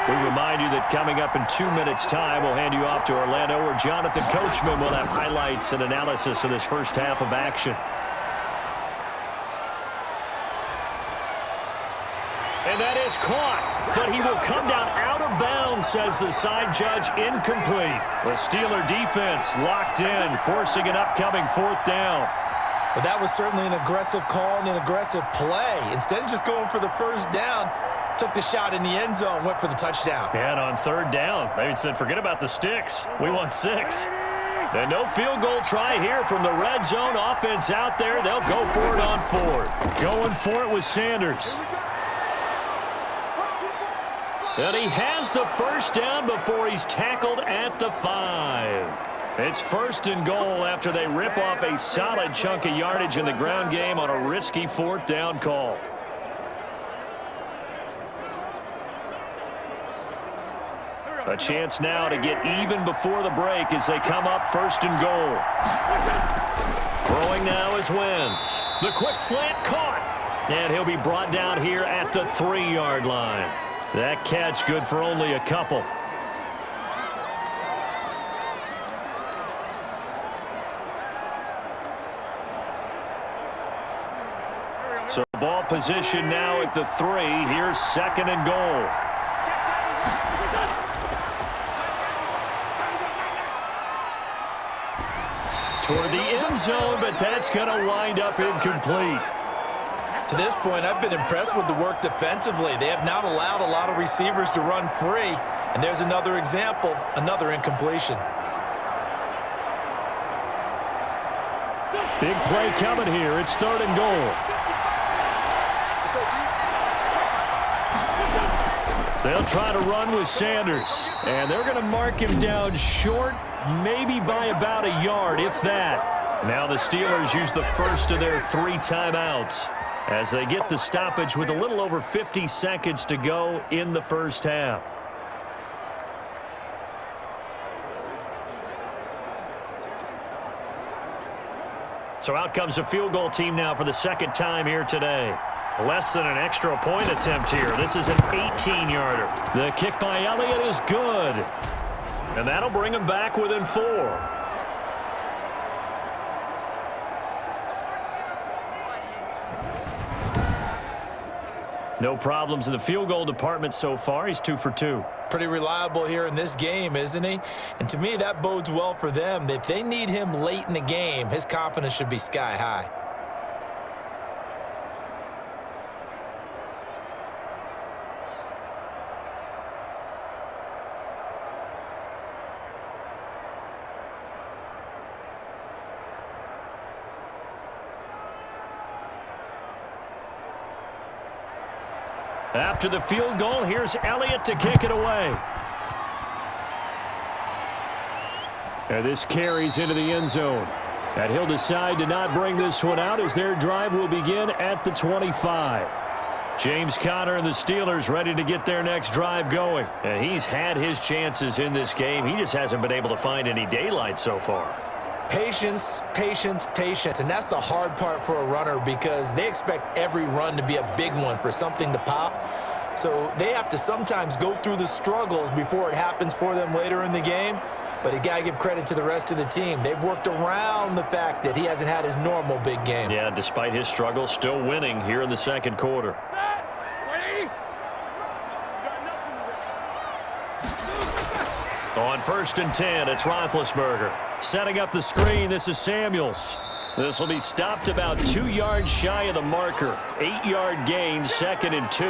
We remind you that coming up in 2 minutes' time, we'll hand you off to Orlando, where Jonathan Coachman will have highlights and analysis of this first half of action. And that is caught, but he will come down out of bounds, says the side judge, incomplete. The Steeler defense locked in, forcing an upcoming 4th down. But that was certainly an aggressive call and an aggressive play. Instead of just going for the first down, took the shot in the end zone, went for the touchdown. And on 3rd down, they said, forget about the sticks. We want 6. And no field goal try here from the red zone. Offense out there. They'll go for it on 4th. Going for it with Sanders. And he has the first down before he's tackled at the 5. It's 1st and goal after they rip off a solid chunk of yardage in the ground game on a risky 4th down call. A chance now to get even before the break as they come up 1st and goal. Throwing now is Wentz. The quick slant caught. And he'll be brought down here at the 3-yard line. That catch good for only a couple. So ball position now at the 3. Here's 2nd and goal. Toward the end zone, but that's going to wind up incomplete. To this point, I've been impressed with the work defensively. They have not allowed a lot of receivers to run free. And there's another example, another incompletion. Big play coming here. It's 3rd and goal. They'll try to run with Sanders. And they're going to mark him down short, maybe by about a yard, if that. Now the Steelers use the first of their 3 timeouts as they get the stoppage with a little over 50 seconds to go in the first half. So out comes a field goal team now for the 2nd time here today. Less than an extra point attempt here. This is an 18-yarder. The kick by Elliott is good. And that'll bring him back within 4. No problems in the field goal department so far. He's 2 for 2. Pretty reliable here in this game, isn't he? And to me, that bodes well for them. If they need him late in the game, his confidence should be sky high. After the field goal, here's Elliott to kick it away. And this carries into the end zone. And he'll decide to not bring this one out as their drive will begin at the 25. James Conner and the Steelers ready to get their next drive going. And he's had his chances in this game. He just hasn't been able to find any daylight so far. Patience, patience, patience. And that's the hard part for a runner because they expect every run to be a big one for something to pop. So they have to sometimes go through the struggles before it happens for them later in the game. But you got to give credit to the rest of the team. They've worked around the fact that he hasn't had his normal big game. Yeah, despite his struggles, still winning here in the 2nd quarter. On 1st and 10, it's Roethlisberger. Setting up the screen, this is Samuels. This will be stopped about 2 yards shy of the marker. 8-yard gain, 2nd and 2.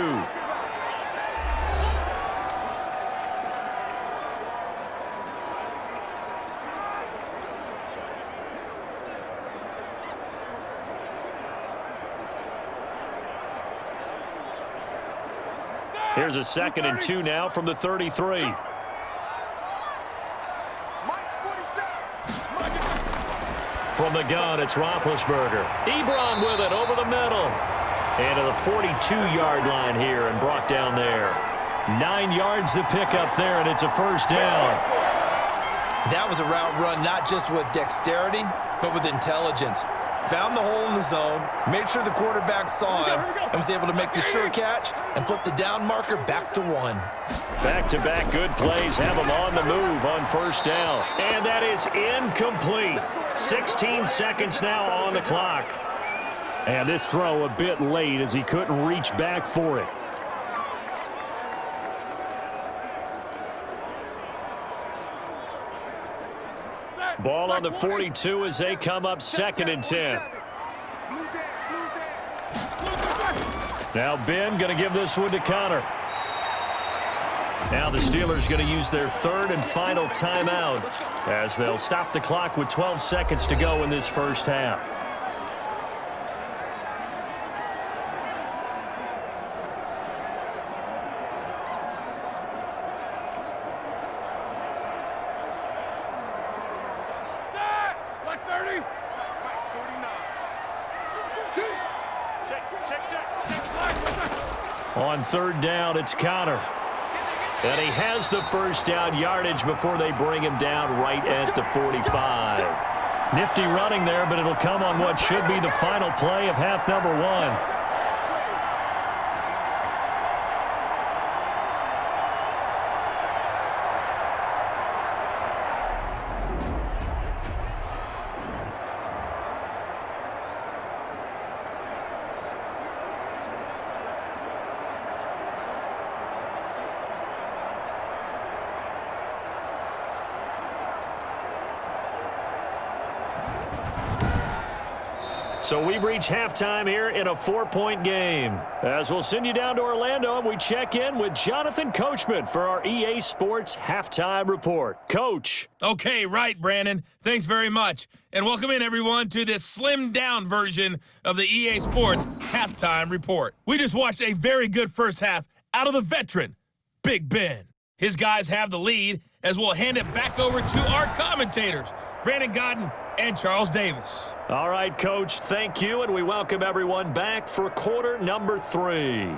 Here's a 2nd and 2 now from the 33. From the gun, it's Roethlisberger. Ebron with it over the middle. And to the 42-yard line here and brought down there. 9 yards to pick up there, and it's a first down. That was a route run not just with dexterity, but with intelligence. Found the hole in the zone, made sure the quarterback saw him, and was able to make the sure catch and flip the down marker back to 1. Back-to-back good plays have him on the move on first down. And that is incomplete. 16 seconds now on the clock. And this throw a bit late as he couldn't reach back for it. Ball on the 42 as they come up 2nd and 10. Now Ben going to give this one to Conner. Now the Steelers going to use their 3rd and final timeout as they'll stop the clock with 12 seconds to go in this first half. On third down, it's Connor. And he has the first down yardage before they bring him down right at the 45. Nifty running there, but it'll come on what should be the final play of half number 1. So we've reached halftime here in a 4-point game. As we'll send you down to Orlando, and we check in with Jonathan Coachman for our EA Sports Halftime Report. Coach. Okay, right, Brandon. Thanks very much. And welcome in, everyone, to this slimmed-down version of the EA Sports Halftime Report. We just watched a very good first half out of the veteran, Big Ben. His guys have the lead as we'll hand it back over to our commentators, Brandon Godden and Charles Davis. All right, Coach, thank you, and we welcome everyone back for quarter number 3.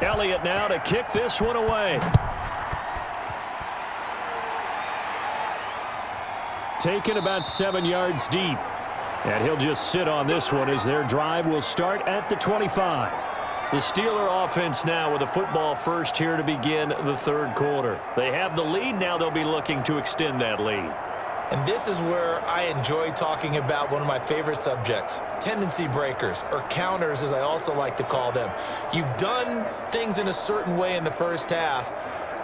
Elliott now to kick this one away. Taken about 7 yards deep. And he'll just sit on this one as their drive will start at the 25. The Steeler offense now with a football first here to begin the third quarter. They have the lead. Now they'll be looking to extend that lead. And this is where I enjoy talking about one of my favorite subjects, tendency breakers, or counters as I also like to call them. You've done things in a certain way in the first half,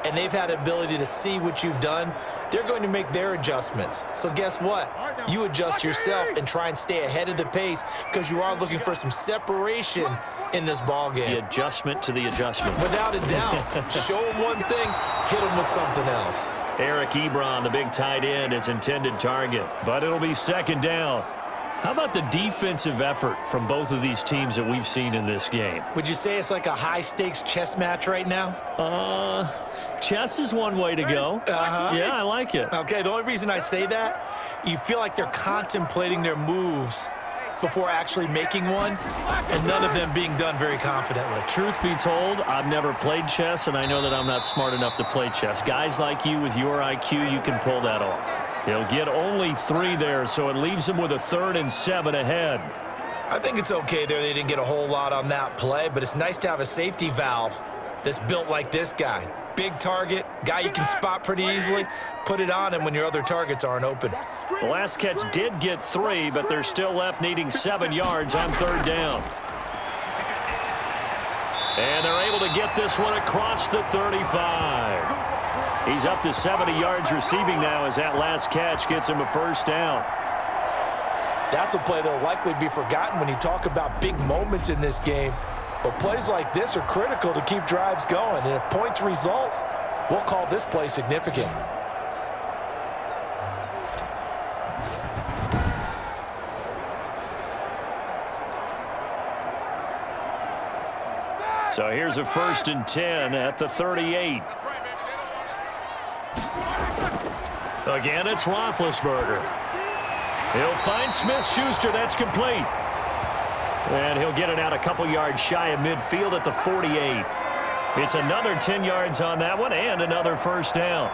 and they've had the ability to see what you've done. They're going to make their adjustments. So guess what? You adjust yourself and try and stay ahead of the pace because you are looking for some separation in this ball game. The adjustment to the adjustment. Without a doubt. Show them one thing, hit them with something else. Eric Ebron, the big tight end, is intended target, but it'll be second down. How about the defensive effort from both of these teams that we've seen in this game? Would you say it's like a high-stakes chess match right now? Chess is one way to go. Yeah, I like it. Okay, the only reason I say that, you feel like they're contemplating their moves before actually making one, and none of them being done very confidently. Truth be told, I've never played chess, and I know that I'm not smart enough to play chess. Guys like you with your IQ, you can pull that off. He'll get only 3 there, so it leaves him with a 3rd and 7 ahead. I think it's okay there. They didn't get a whole lot on that play, but it's nice to have a safety valve that's built like this guy. Big target, guy you can spot pretty easily. Put it on him when your other targets aren't open. The last catch did get 3, but they're still left needing 7 yards on 3rd down. And they're able to get this one across the 35. He's up to 70 yards receiving now as that last catch gets him a first down. That's a play that'll likely be forgotten when you talk about big moments in this game. But plays like this are critical to keep drives going. And if points result, we'll call this play significant. So here's a 1st and 10 at the 38. Again, it's Roethlisberger. He'll find Smith-Schuster. That's complete. And he'll get it out a couple yards shy of midfield at the 48. It's another 10 yards on that one and another first down.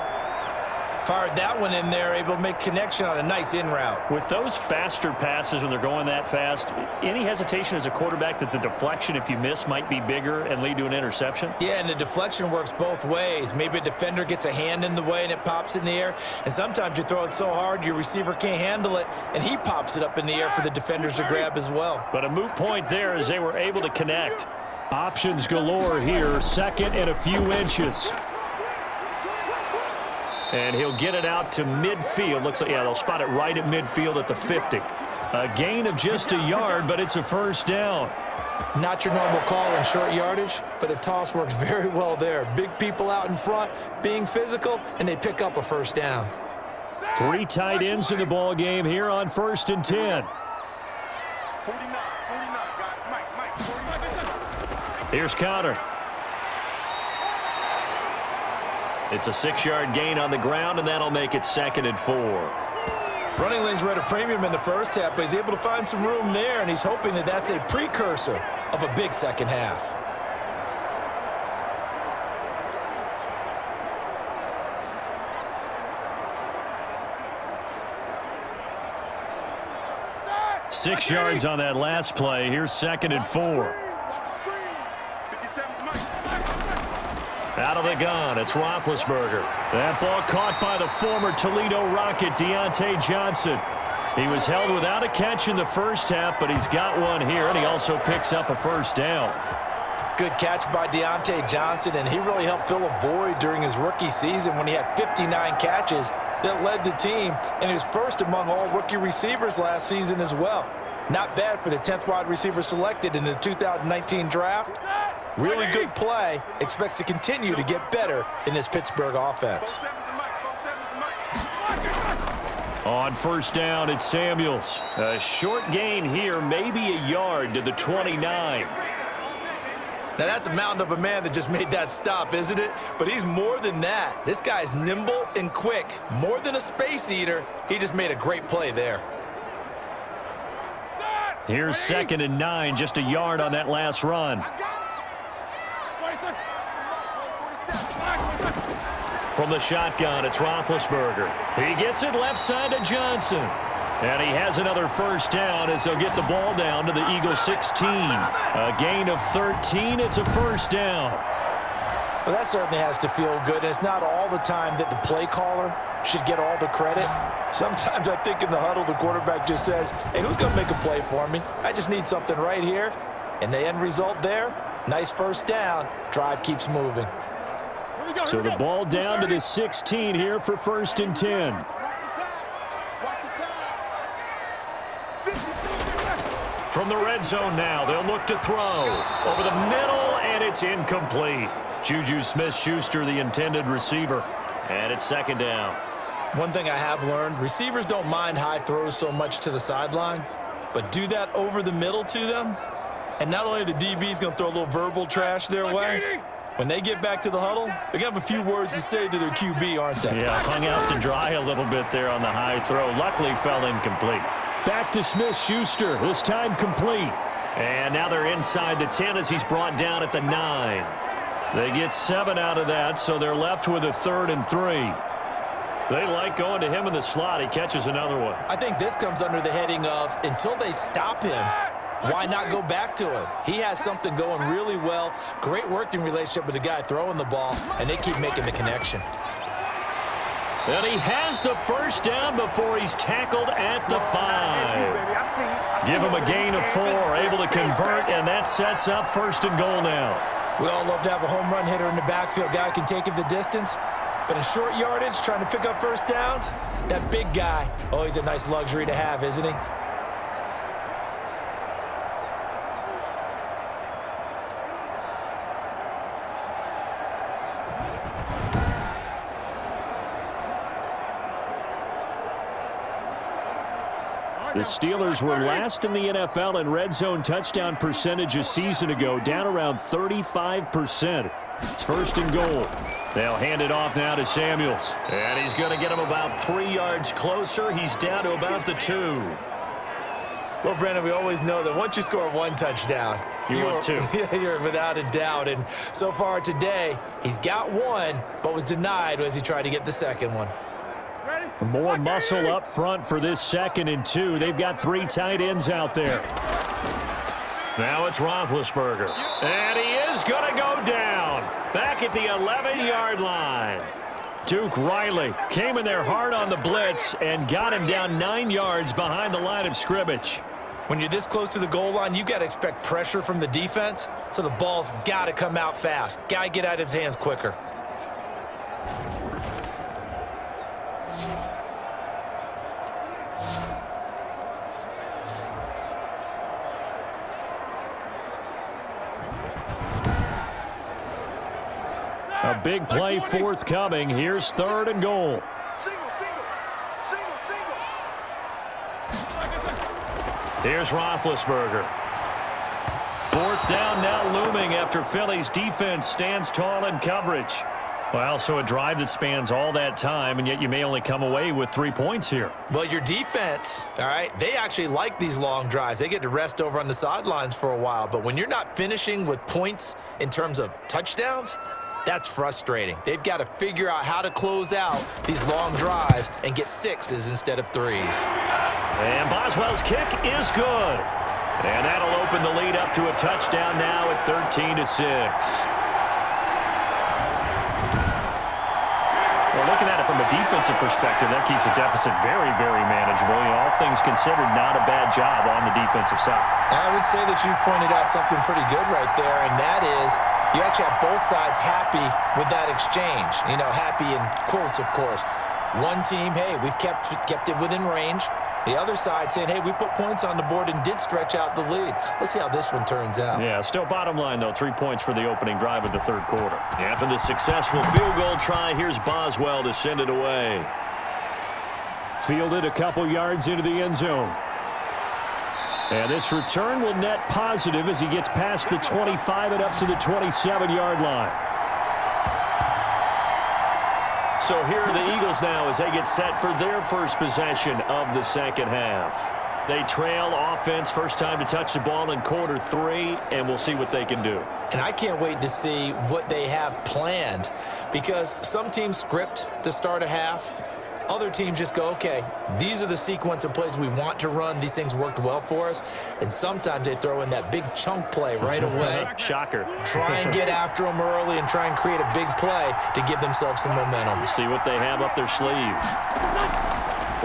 Fired that one in there, able to make connection on a nice in route. With those faster passes when they're going that fast, any hesitation as a quarterback that the deflection, if you miss, might be bigger and lead to an interception? Yeah, and the deflection works both ways. Maybe a defender gets a hand in the way and it pops in the air. And sometimes you throw it so hard your receiver can't handle it, and he pops it up in the air for the defenders to grab as well. But a moot point there as they were able to connect. Options galore here, 2nd and a few inches. And he'll get it out to midfield. Looks like, yeah, they'll spot it right at midfield at the 50. A gain of just a yard, but it's a first down. Not your normal call in short yardage, but the toss works very well there. Big people out in front, being physical, and they pick up a first down. 3 tight ends in the ball game here on 1st and 10. 49, guys. Mike, 49. Here's Connor. It's a 6-yard gain on the ground, and that'll make it 2nd and 4. Running lanes were at a premium in the first half, but he's able to find some room there, and he's hoping that that's a precursor of a big second half. Six yards on that last play. Here's 2nd and 4. Out of the gun, it's Roethlisberger. That ball caught by the former Toledo Rocket, Johnston. He was held without a catch in the first half, but he's got one here, and he also picks up a first down. Good catch by Johnston, and he really helped fill a void during his rookie season when he had 59 catches that led the team, and he was first among all rookie receivers last season as well. Not bad for the 10th wide receiver selected in the 2019 draft. Really good play. Expects to continue to get better in this Pittsburgh offense. On first down, it's Samuels. A short gain here, maybe a yard to the 29. Now, that's a mountain of a man that just made that stop, isn't it? But he's more than that. This guy's nimble and quick. More than a space eater, he just made a great play there. Here's 2nd and 9, just a yard on that last run. From the shotgun, it's Roethlisberger. He gets it left side to Johnson. And he has another first down as they'll get the ball down to the Eagles 16. A gain of 13. It's a first down. Well, that certainly has to feel good. And it's not all the time that the play caller should get all the credit. Sometimes I think in the huddle, the quarterback just says, hey, who's going to make a play for me? I just need something right here. And the end result there, nice first down. Drive keeps moving. So the ball down to the 16 here for 1st and 10. From the red zone now, they'll look to throw. Over the middle, and it's incomplete. Juju Smith-Schuster, the intended receiver. And it's 2nd down. One thing I have learned, receivers don't mind high throws so much to the sideline, but do that over the middle to them, and not only the DB's going to throw a little verbal trash their way, when they get back to the huddle, they're going to have a few words to say to their QB, aren't they? Yeah, hung out to dry a little bit there on the high throw. Luckily fell incomplete. Back to Smith-Schuster, this time complete. And now they're inside the 10 as he's brought down at the 9. They get 7 out of that, so they're left with a 3rd and 3. They like going to him in the slot. He catches another one. I think this comes under the heading of until they stop him, why not go back to him? He has something going really well. Great working relationship with the guy throwing the ball, and they keep making the connection. And he has the first down before he's tackled at the 5. Give him a gain of 4, able to convert, and that sets up 1st and goal now. We all love to have a home run hitter in the backfield. Guy can take it the distance. But in short yardage, trying to pick up first downs, that big guy, oh, he's a nice luxury to have, isn't he? The Steelers were last in the NFL in red zone touchdown percentage a season ago, down around 35%. It's 1st and goal. They'll hand it off now to Samuels. And he's going to get him about 3 yards closer. He's down to about the 2. Well, Brandon, we always know that once you score 1 touchdown, want 2. You're without a doubt. And so far today, he's got 1, but was denied as he tried to get the second one. More muscle up front for this 2nd and 2. They've got 3 tight ends out there. Now it's Roethlisberger. And he is going to go down. Back at the 11-yard line. Duke Riley came in there hard on the blitz and got him down 9 yards behind the line of scrimmage. When you're this close to the goal line, you got to expect pressure from the defense, so the ball's got to come out fast. Got to get out of his hands quicker. big play forthcoming. Here's 3rd and goal. Here's Roethlisberger. 4th down now looming after Philly's defense stands tall in coverage. Well, so a drive that spans all that time, and yet you may only come away with 3 points here. Well, your defense, all right, they actually like these long drives. They get to rest over on the sidelines for a while. But when you're not finishing with points in terms of touchdowns, that's frustrating. They've got to figure out how to close out these long drives and get 6s instead of 3s. And Boswell's kick is good. And that'll open the lead up to a touchdown now at 13-6. Well, looking at it from a defensive perspective, that keeps the deficit very, very manageable. You know, all things considered, not a bad job on the defensive side. I would say that you've pointed out something pretty good right there, and that is you actually have both sides happy with that exchange. You know, happy in quotes, of course. One team, hey, we've kept it within range. The other side saying, hey, we put points on the board and did stretch out the lead. Let's see how this one turns out. Yeah, still bottom line, though, 3 points for the opening drive of the 3rd quarter. After the successful field goal try, here's Boswell to send it away. Fielded a couple yards into the end zone. And this return will net positive as he gets past the 25 and up to the 27-yard line. So here are the Eagles now as they get set for their first possession of the second half. They trail offense, first time to touch the ball in quarter 3, and we'll see what they can do. And I can't wait to see what they have planned, because some teams script to start a half. Other teams just go, okay, these are the sequence of plays we want to run. These things worked well for us. And sometimes they throw in that big chunk play right away. Shocker. Try and get after them early and try and create a big play to give themselves some momentum. See what they have up their sleeve.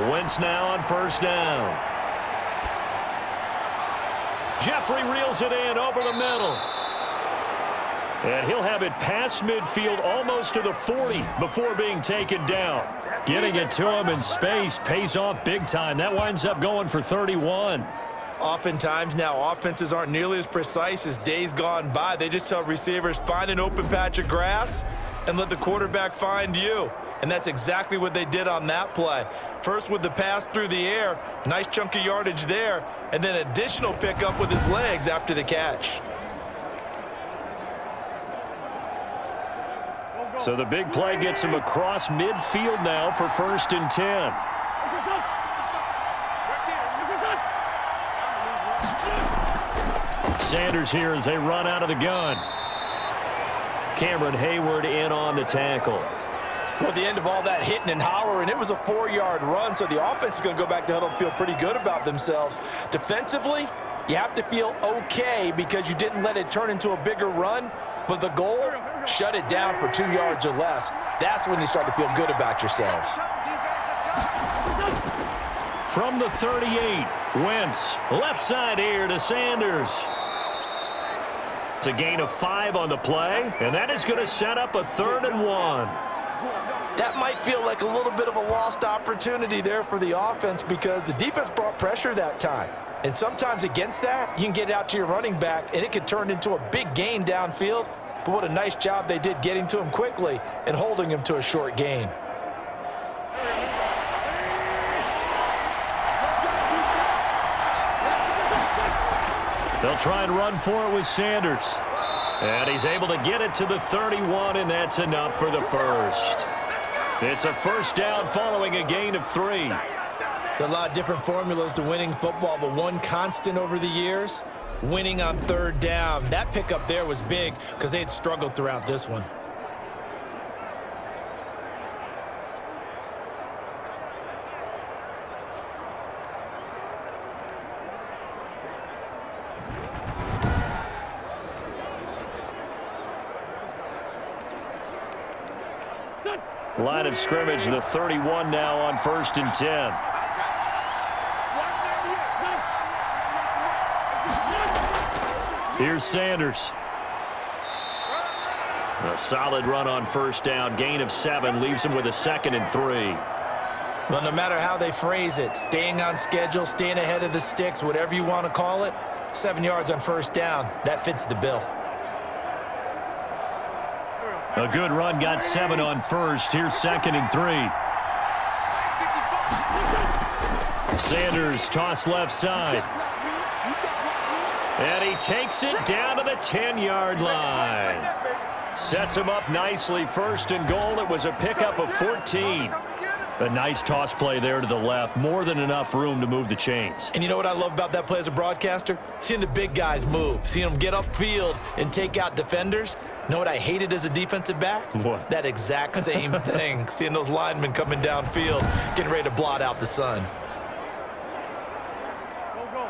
Wentz now on 1st down. Jeffrey reels it in over the middle. And he'll have it past midfield almost to the 40 before being taken down. Getting it to him in space pays off big time. That winds up going for 31. Oftentimes now offenses aren't nearly as precise as days gone by. They just tell receivers, find an open patch of grass and let the quarterback find you. And that's exactly what they did on that play. First with the pass through the air, nice chunk of yardage there, and then additional pickup with his legs after the catch. So the big play gets him across midfield now for 1st and 10. Sanders here as they run out of the gun. Cameron Hayward in on the tackle. Well, at the end of all that hitting and hollering, it was a 4-yard run, so the offense is going to go back to huddle and feel pretty good about themselves. Defensively, you have to feel okay because you didn't let it turn into a bigger run, but the goal, shut it down for 2 yards or less. That's when you start to feel good about yourselves. From the 38, Wentz, left side here to Sanders. It's a gain of 5 on the play, and that is going to set up a 3rd and 1. That might feel like a little bit of a lost opportunity there for the offense because the defense brought pressure that time. And sometimes against that, you can get out to your running back, and it can turn into a big gain downfield. But what a nice job they did getting to him quickly and holding him to a short gain. They'll try and run for it with Sanders. And he's able to get it to the 31, and that's enough for the first. It's a 1st down following a gain of 3. There are a lot of different formulas to winning football, but one constant over the years, winning on 3rd down. That pickup there was big because they had struggled throughout this one. Line of scrimmage, the 31 now on 1st and 10. Here's Sanders. A solid run on 1st down. Gain of 7 leaves him with a 2nd and 3. Well, no matter how they phrase it, staying on schedule, staying ahead of the sticks, whatever you want to call it, 7 yards on 1st down, that fits the bill. A good run got 7 on first. Here's 2nd and 3. Sanders toss left side. And he takes it down to the 10-yard line. Sets him up nicely. 1st and goal. It was a pickup of 14. A nice toss play there to the left. More than enough room to move the chains. And you know what I love about that play as a broadcaster? Seeing the big guys move. Seeing them get upfield and take out defenders. You know what I hated as a defensive back? What? That exact same thing. Seeing those linemen coming downfield, getting ready to blot out the sun.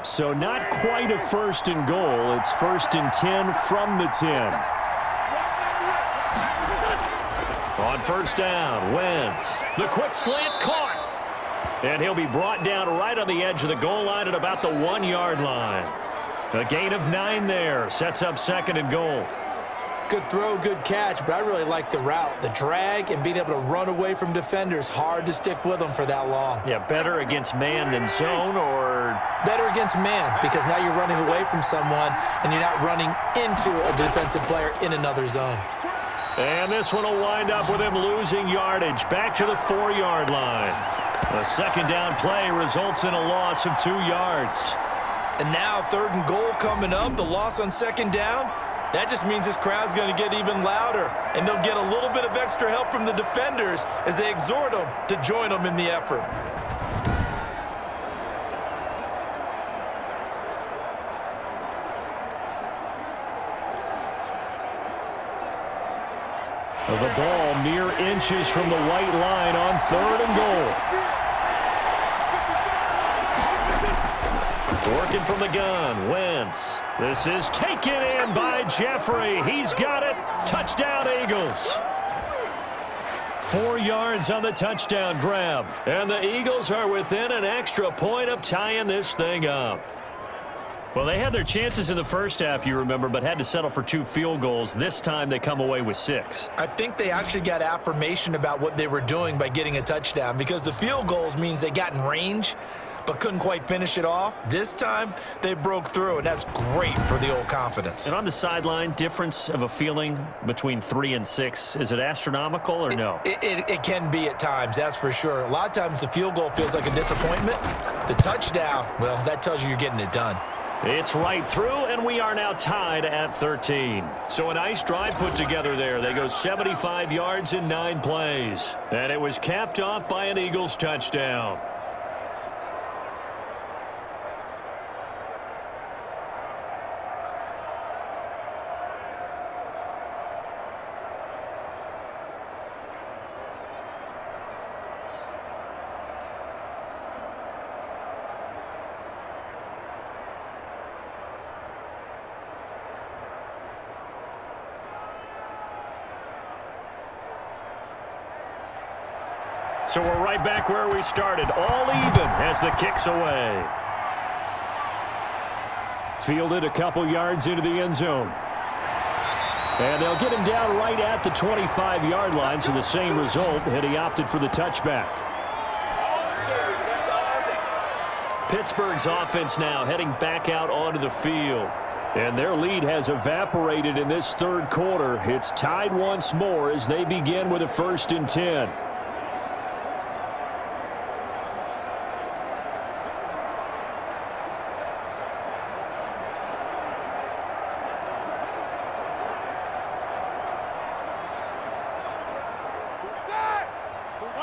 So not quite a 1st and goal. It's 1st and 10 from the 10. On 1st down, Wentz. The quick slant caught. And he'll be brought down right on the edge of the goal line at about the 1-yard line. A gain of 9 there. Sets up 2nd and goal. Good throw, good catch, but I really like the route. The drag and being able to run away from defenders. Hard to stick with them for that long. Yeah, better against man than zone, or? Better against man, because now you're running away from someone and you're not running into a defensive player in another zone. And this one will wind up with him losing yardage. Back to the 4-yard line. A 2nd down play results in a loss of 2 yards. And now 3rd and goal coming up. The loss on 2nd down. That just means this crowd's going to get even louder. And they'll get a little bit of extra help from the defenders as they exhort them to join them in the effort. The ball mere inches from the white line on 3rd and goal. Working from the gun, Wentz. This is taken in by Jeffrey. He's got it. Touchdown, Eagles. 4 yards on the touchdown grab. And the Eagles are within an extra point of tying this thing up. Well, they had their chances in the first half, you remember, but had to settle for 2 field goals. This time they come away with 6. I think they actually got affirmation about what they were doing by getting a touchdown, because the field goals means they got in range but couldn't quite finish it off. This time they broke through, and that's great for the old confidence. And on the sideline, difference of a feeling between 3 and 6, is it astronomical or no? It can be at times, that's for sure. A lot of times the field goal feels like a disappointment. The touchdown, well, that tells you you're getting it done. It's right through, and we are now tied at 13. So a nice drive put together there. They go 75 yards in 9 plays. And it was capped off by an Eagles touchdown. So we're right back where we started, all even as the kick's away. Fielded a couple yards into the end zone. And they'll get him down right at the 25-yard line, so the same result, and he opted for the touchback. Pittsburgh's offense now heading back out onto the field. And their lead has evaporated in this 3rd quarter. It's tied once more as they begin with a 1st and 10.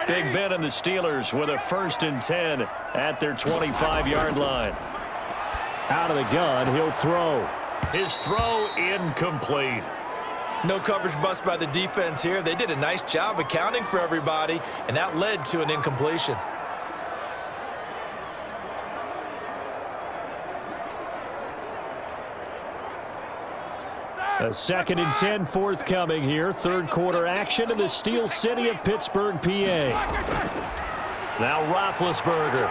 Big Ben and the Steelers with a 1st and 10 at their 25-yard line. Out of the gun, he'll throw. His throw incomplete. No coverage bust by the defense here. They did a nice job accounting for everybody, and that led to an incompletion. A 2nd and 10 forthcoming here. 3rd quarter action in the steel city of Pittsburgh, PA. Now Roethlisberger.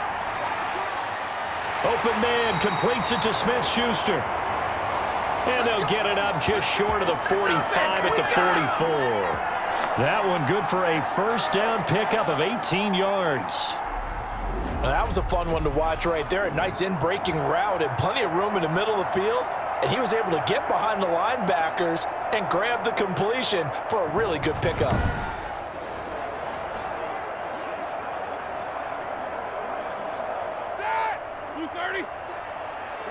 Open man completes it to Smith-Schuster. And they'll get it up just short of the 45 at the 44. That one good for a 1st down pickup of 18 yards. Now, that was a fun one to watch right there. A nice in-breaking route and plenty of room in the middle of the field. and he was able to get behind the linebackers and grab the completion for a really good pickup. Blue 30. Here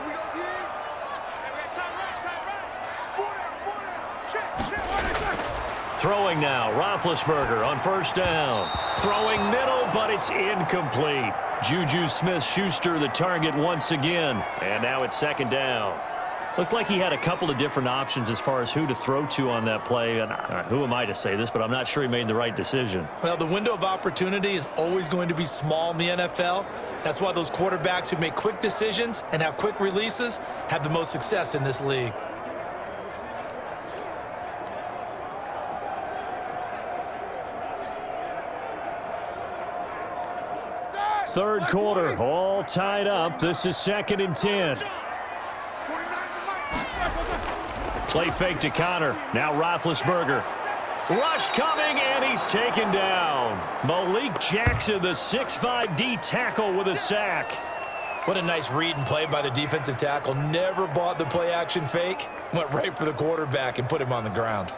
we go again. And we got time right. 4 down. Check. Throwing now, Roethlisberger on first down. Throwing middle, but it's incomplete. Juju Smith-Schuster the target once again. And now it's second down. Looked like he had a couple of different options as far as who to throw to on that play. And who am I to say this, but I'm not sure he made the right decision. Well, the window of opportunity is always going to be small in the NFL. That's why those quarterbacks who make quick decisions and have quick releases have the most success in this league. Third quarter, all tied up. This is 2nd and 10. Play fake to Connor. Now Roethlisberger. Rush coming, and he's taken down. Malik Jackson, the 6'5" D tackle with a sack. What a nice read and play by the defensive tackle. Never bought the play action fake. Went right for the quarterback and put him on the ground.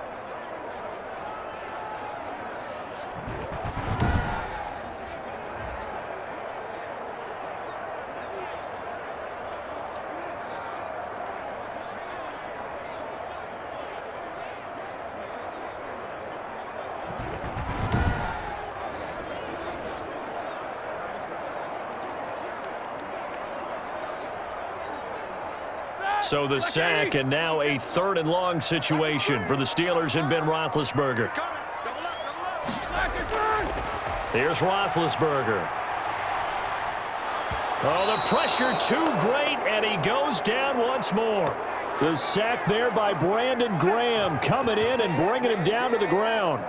So the sack, and now a 3rd and long situation for the Steelers and Ben Roethlisberger. Here's Roethlisberger. Oh, the pressure too great, and he goes down once more. The sack there by Brandon Graham coming in and bringing him down to the ground.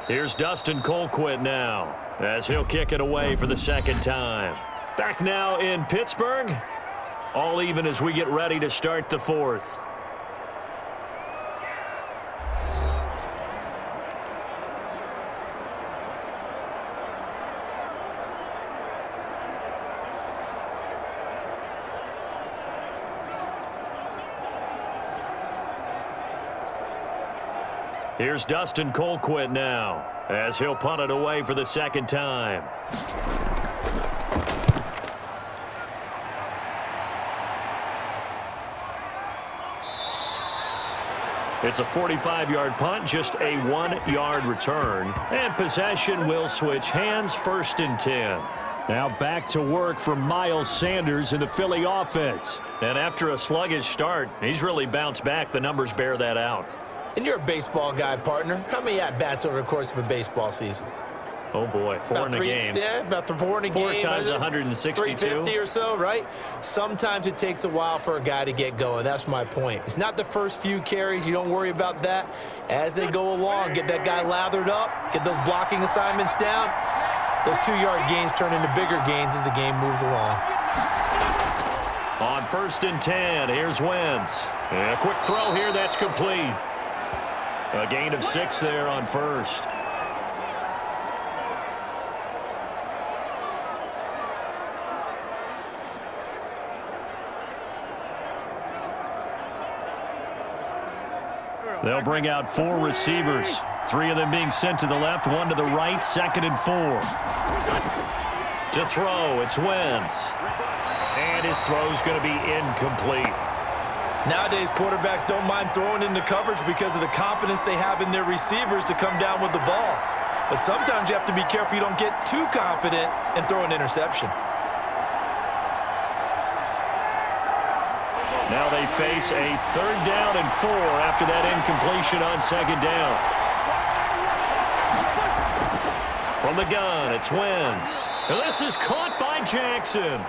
Here's Dustin Colquitt now, as he'll kick it away for the 2nd time. Back now in Pittsburgh, all even as we get ready to start the 4th. Here's Dustin Colquitt now, as he'll punt it away for the 2nd time. It's a 45-yard punt, just a 1-yard return. And possession will switch hands, 1st and 10. Now back to work for Miles Sanders in the Philly offense. And after a sluggish start, he's really bounced back. The numbers bear that out. And you're a baseball guy, partner. How many at-bats over the course of a baseball season? Oh, boy, 4 in a game. Yeah, about 4 in a game. 4 times 162. 350 or so, right? Sometimes it takes a while for a guy to get going. That's my point. It's not the first few carries. You don't worry about that. As they go along, get that guy lathered up, get those blocking assignments down. Those 2-yard gains turn into bigger gains as the game moves along. On 1st and 10, here's Wentz. And a quick throw here, that's complete. A gain of 6 there on 1st. They'll bring out 4 receivers. 3 of them being sent to the left, 1 to the right, 2nd and 4. To throw, it's Wentz. And his throw's going to be incomplete. Nowadays, quarterbacks don't mind throwing into coverage because of the confidence they have in their receivers to come down with the ball. But sometimes you have to be careful you don't get too confident and throw an interception. Now they face a 3rd down and 4 after that incompletion on 2nd down. From the gun, it's Wentz. And this is caught by Jackson.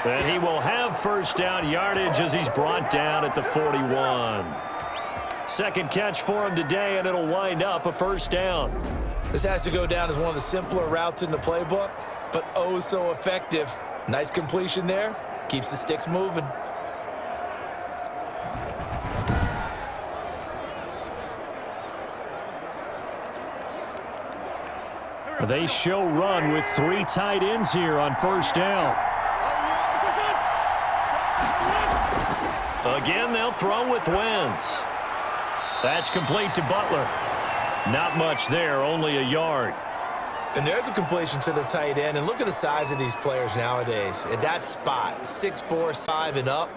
And he will have 1st down yardage as he's brought down at the 41. 2nd catch for him today, and it'll wind up a 1st down. This has to go down as one of the simpler routes in the playbook, but oh so effective. Nice completion there. Keeps the sticks moving. They show run with 3 tight ends here on first down. Again, they'll throw with Wentz. That's complete to Butler. Not much there, only a yard. And there's a completion to the tight end. And look at the size of these players nowadays. At that spot, 6'4", 5 and up.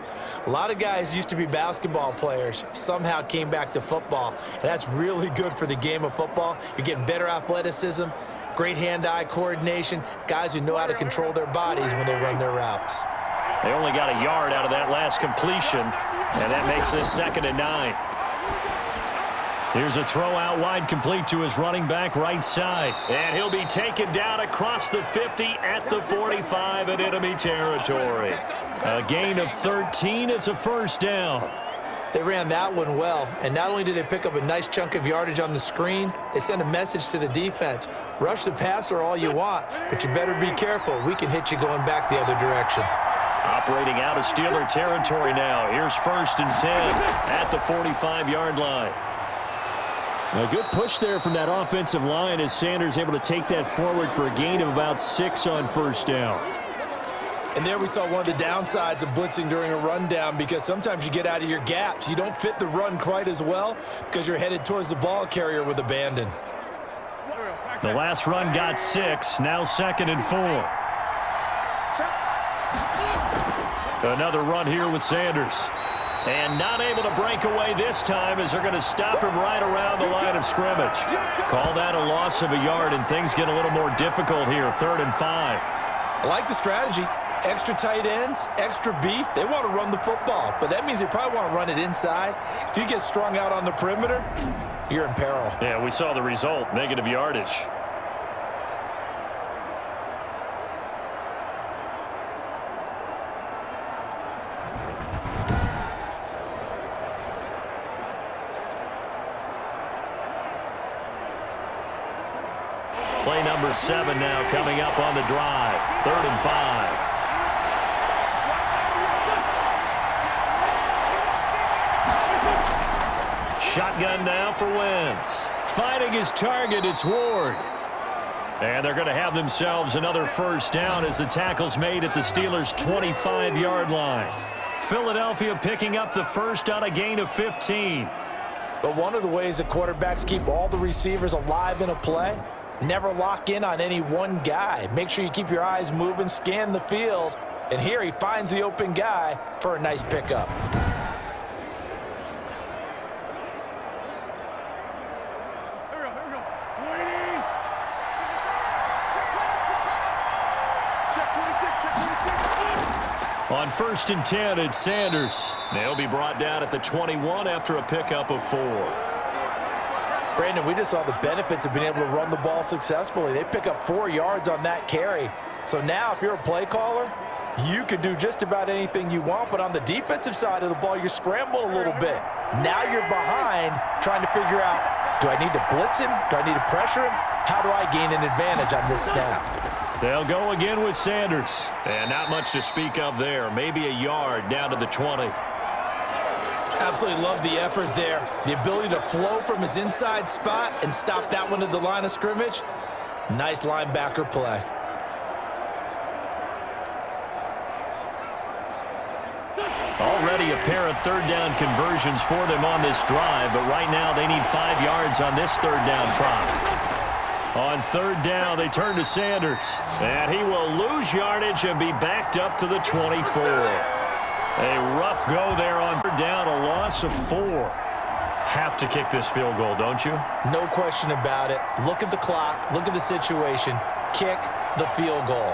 A lot of guys used to be basketball players, somehow came back to football. And that's really good for the game of football. You're getting better athleticism, great hand-eye coordination, guys who know how to control their bodies when they run their routes. They only got a yard out of that last completion, and that makes this 2nd and 9. Here's a throw out wide, complete to his running back right side. And he'll be taken down across the 50 at the 45 in enemy territory. A gain of 13. It's a first down. They ran that one well, and not only did they pick up a nice chunk of yardage on the screen, they sent a message to the defense. Rush the passer all you want, but you better be careful. We can hit you going back the other direction. Operating out of Steeler territory now. Here's 1st and 10 at the 45-yard line. A good push there from that offensive line as Sanders able to take that forward for a gain of about 6 on first down. And there we saw one of the downsides of blitzing during a rundown, because sometimes you get out of your gaps. You don't fit the run quite as well because you're headed towards the ball carrier with abandon. The last run got 6, now 2nd and 4. Another run here with Sanders. And not able to break away this time as they're going to stop him right around the line of scrimmage. Call that a loss of a yard, and things get a little more difficult here, 3rd and 5. I like the strategy. Extra tight ends, extra beef. They want to run the football, but that means they probably want to run it inside. If you get strung out on the perimeter, you're in peril. Yeah, we saw the result, negative yardage. Play number 7 now coming up on the drive. 3rd and 5. Shotgun now for Wentz. Finding his target, it's Ward. And they're going to have themselves another first down as the tackle's made at the Steelers' 25-yard line. Philadelphia picking up the first on a gain of 15. But one of the ways that quarterbacks keep all the receivers alive in a play, never lock in on any one guy. Make sure you keep your eyes moving, scan the field. And here he finds the open guy for a nice pickup. On 1st and 10, it's Sanders. They'll be brought down at the 21 after a pickup of 4. Brandon, we just saw the benefits of being able to run the ball successfully. They pick up 4 yards on that carry. So now if you're a play caller, you can do just about anything you want. But on the defensive side of the ball, you're scrambling a little bit. Now you're behind trying to figure out, do I need to blitz him? Do I need to pressure him? How do I gain an advantage on this snap? They'll go again with Sanders. And not much to speak of there. Maybe a yard down to the 20. Absolutely love the effort there. The ability to flow from his inside spot and stop that one at the line of scrimmage. Nice linebacker play. Already a pair of 3rd down conversions for them on this drive, but right now they need 5 yards on this 3rd down try. On 3rd down, they turn to Sanders, and he will lose yardage and be backed up to the 24. A rough go there on 3rd down, a loss of 4. Have to kick this field goal, don't you? No question about it. Look at the clock. Look at the situation. Kick the field goal.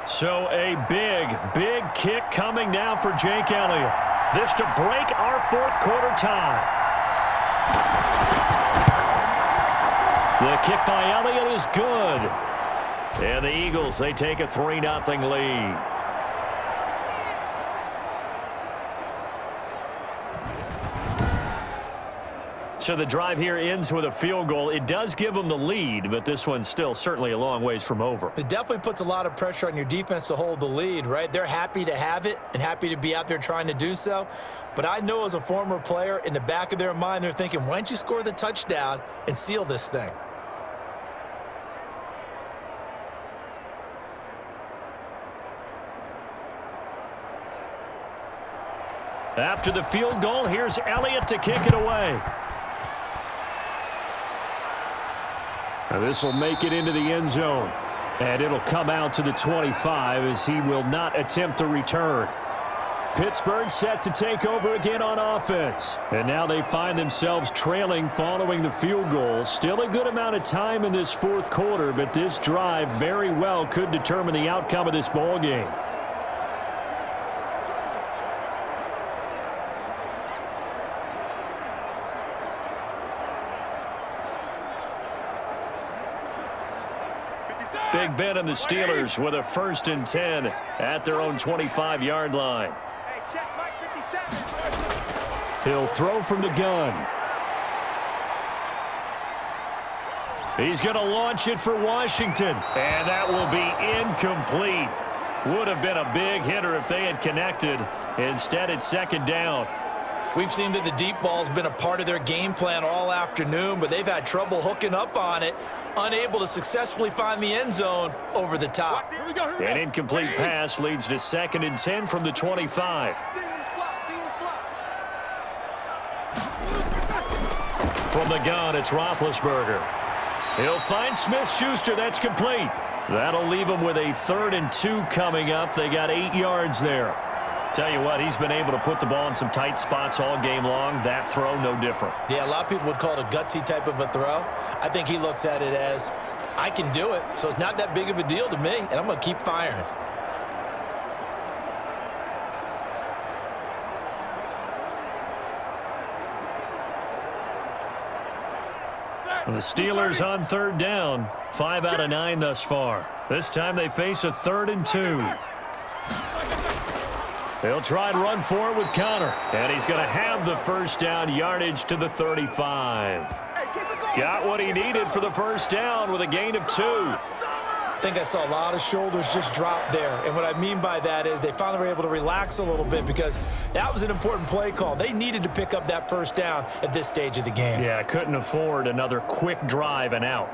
So a big kick coming now for Jake Elliott. This to break our 4th quarter tie. The kick by Elliott is good. And the Eagles, they take a 3-0 lead. So the drive here ends with a field goal. It does give them the lead, but this one's still certainly a long ways from over. It definitely puts a lot of pressure on your defense to hold the lead, right? They're happy to have it and happy to be out there trying to do so. But I know as a former player, in the back of their mind, they're thinking, why don't you score the touchdown and seal this thing? After the field goal, here's Elliott to kick it away. Now this will make it into the end zone. And it'll come out to the 25 as he will not attempt to return. Pittsburgh set to take over again on offense. And now they find themselves trailing following the field goal. Still a good amount of time in this fourth quarter, but this drive very well could determine the outcome of this ball game. Big Ben and the Steelers with a 1st and 10 at their own 25-yard line. Hey, check Mike 57. He'll throw from the gun. He's going to launch it for Washington, and that will be incomplete. Would have been a big hitter if they had connected. Instead, it's 2nd down. We've seen that the deep ball's been a part of their game plan all afternoon, but they've had trouble hooking up on it, unable to successfully find the end zone over the top. An incomplete pass leads to 2nd and 10 from the 25. From the gun, it's Roethlisberger. He'll find Smith-Schuster. That's complete. That'll leave him with a 3rd and 2 coming up. They got 8 yards there. Tell you what, he's been able to put the ball in some tight spots all game long. That throw, no different. Yeah, a lot of people would call it a gutsy type of a throw. I think he looks at it as, I can do it, so it's not that big of a deal to me, and I'm going to keep firing. The Steelers on 3rd down. 5 out of 9 thus far. This time they face a 3rd and 2. They'll try and run for it with Connor. And he's going to have the 1st down, yardage to the 35. Got what he needed for the 1st down with a gain of 2. I think I saw a lot of shoulders just drop there. And what I mean by that is they finally were able to relax a little bit because that was an important play call. They needed to pick up that 1st down at this stage of the game. Yeah, couldn't afford another quick drive and out.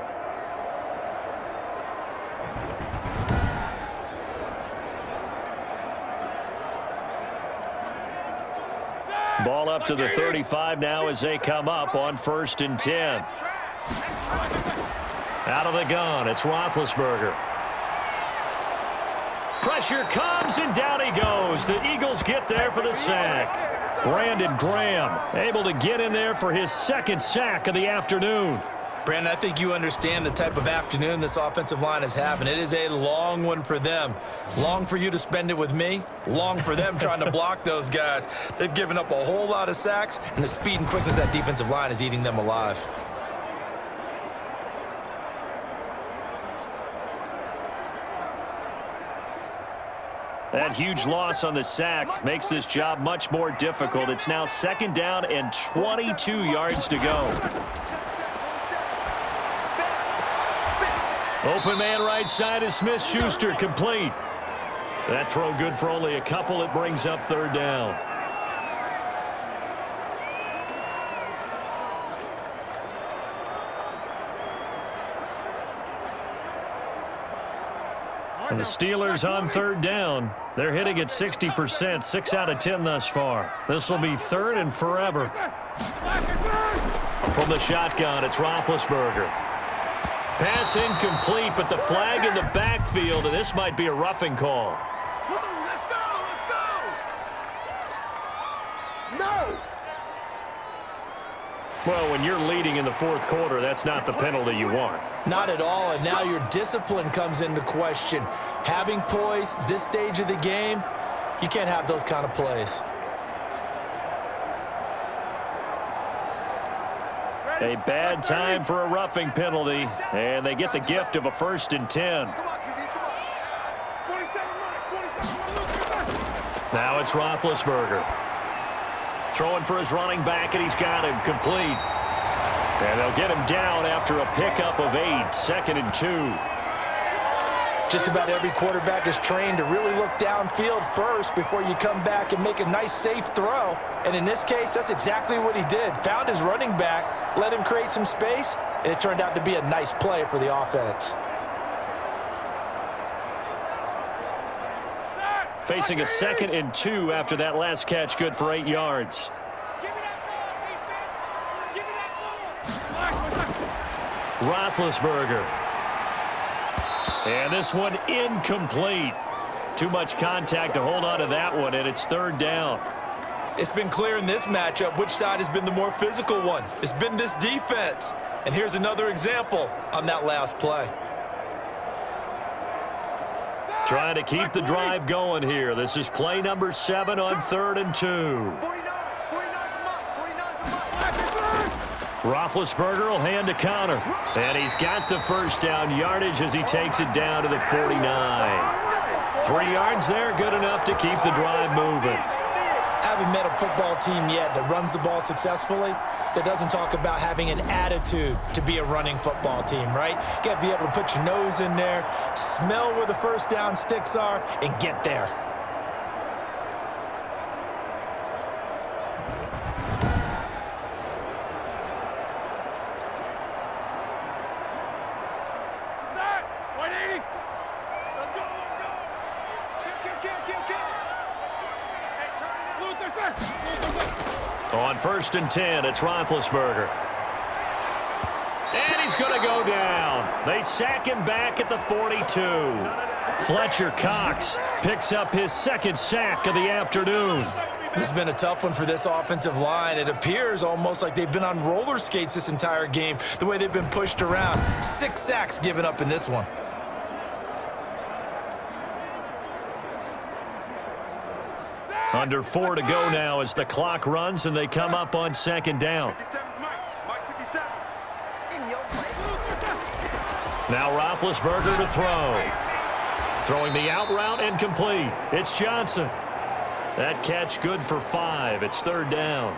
Ball up to the 35 now as they come up on 1st and 10. Out of the gun, it's Roethlisberger. Pressure comes, and down he goes. The Eagles get there for the sack. Brandon Graham able to get in there for his 2nd sack of the afternoon. Brandon, I think you understand the type of afternoon this offensive line is having. It is a long one for them. Long for you to spend it with me. Long for them trying to block those guys. They've given up a whole lot of sacks, and the speed and quickness of that defensive line is eating them alive. That huge loss on the sack makes this job much more difficult. It's now 2nd down and 22 yards to go. Open man right side is Smith-Schuster, complete. That throw good for only a couple. It brings up 3rd down. And the Steelers on 3rd down. They're hitting at 60%, 6 out of 10 thus far. This will be 3rd and forever. From the shotgun, it's Roethlisberger. Pass incomplete, but the flag in the backfield, and this might be a roughing call. Let's go! No! Well, when you're leading in the 4th quarter, that's not the penalty you want. Not at all, and now your discipline comes into question. Having poise this stage of the game, you can't have those kind of plays. A bad time for a roughing penalty, and they get the gift of a 1st and 10. Come on, QB, come on. 47 right, Now it's Roethlisberger. Throwing for his running back, and he's got him complete. And they'll get him down after a pickup of 8, 2nd and 2. Just about every quarterback is trained to really look downfield first before you come back and make a nice, safe throw. And in this case, that's exactly what he did. Found his running back, let him create some space, and it turned out to be a nice play for the offense. Facing a 2nd and 2 after that last catch, good for 8 yards. Give me that ball, defense. Give me that ball. Roethlisberger. And this one incomplete. Too much contact to hold on to that one, and it's 3rd down. It's been clear in this matchup which side has been the more physical one. It's been this defense. And here's another example on that last play. Trying to keep the drive going here. This is play number 7 on 3rd and 2. 49, come on. Roethlisberger will hand to Connor. And he's got the 1st down yardage as he takes it down to the 49. 3 yards there, good enough to keep the drive moving. I haven't met a football team yet that runs the ball successfully that doesn't talk about having an attitude to be a running football team, right? You got to be able to put your nose in there, smell where the 1st down sticks are, and get there. Inside. 180. Let's go. Kill. Hey, turn it up. On 1st and 10, it's Roethlisberger. And he's going to go down. They sack him back at the 42. Fletcher Cox picks up his 2nd sack of the afternoon. This has been a tough one for this offensive line. It appears almost like they've been on roller skates this entire game, the way they've been pushed around. 6 sacks given up in this one. Under 4 to go now as the clock runs and they come up on 2nd down. 57's Mike 57. In your face. Now Roethlisberger to throw. Throwing the out route and complete. It's Johnston. That catch good for 5. It's 3rd down.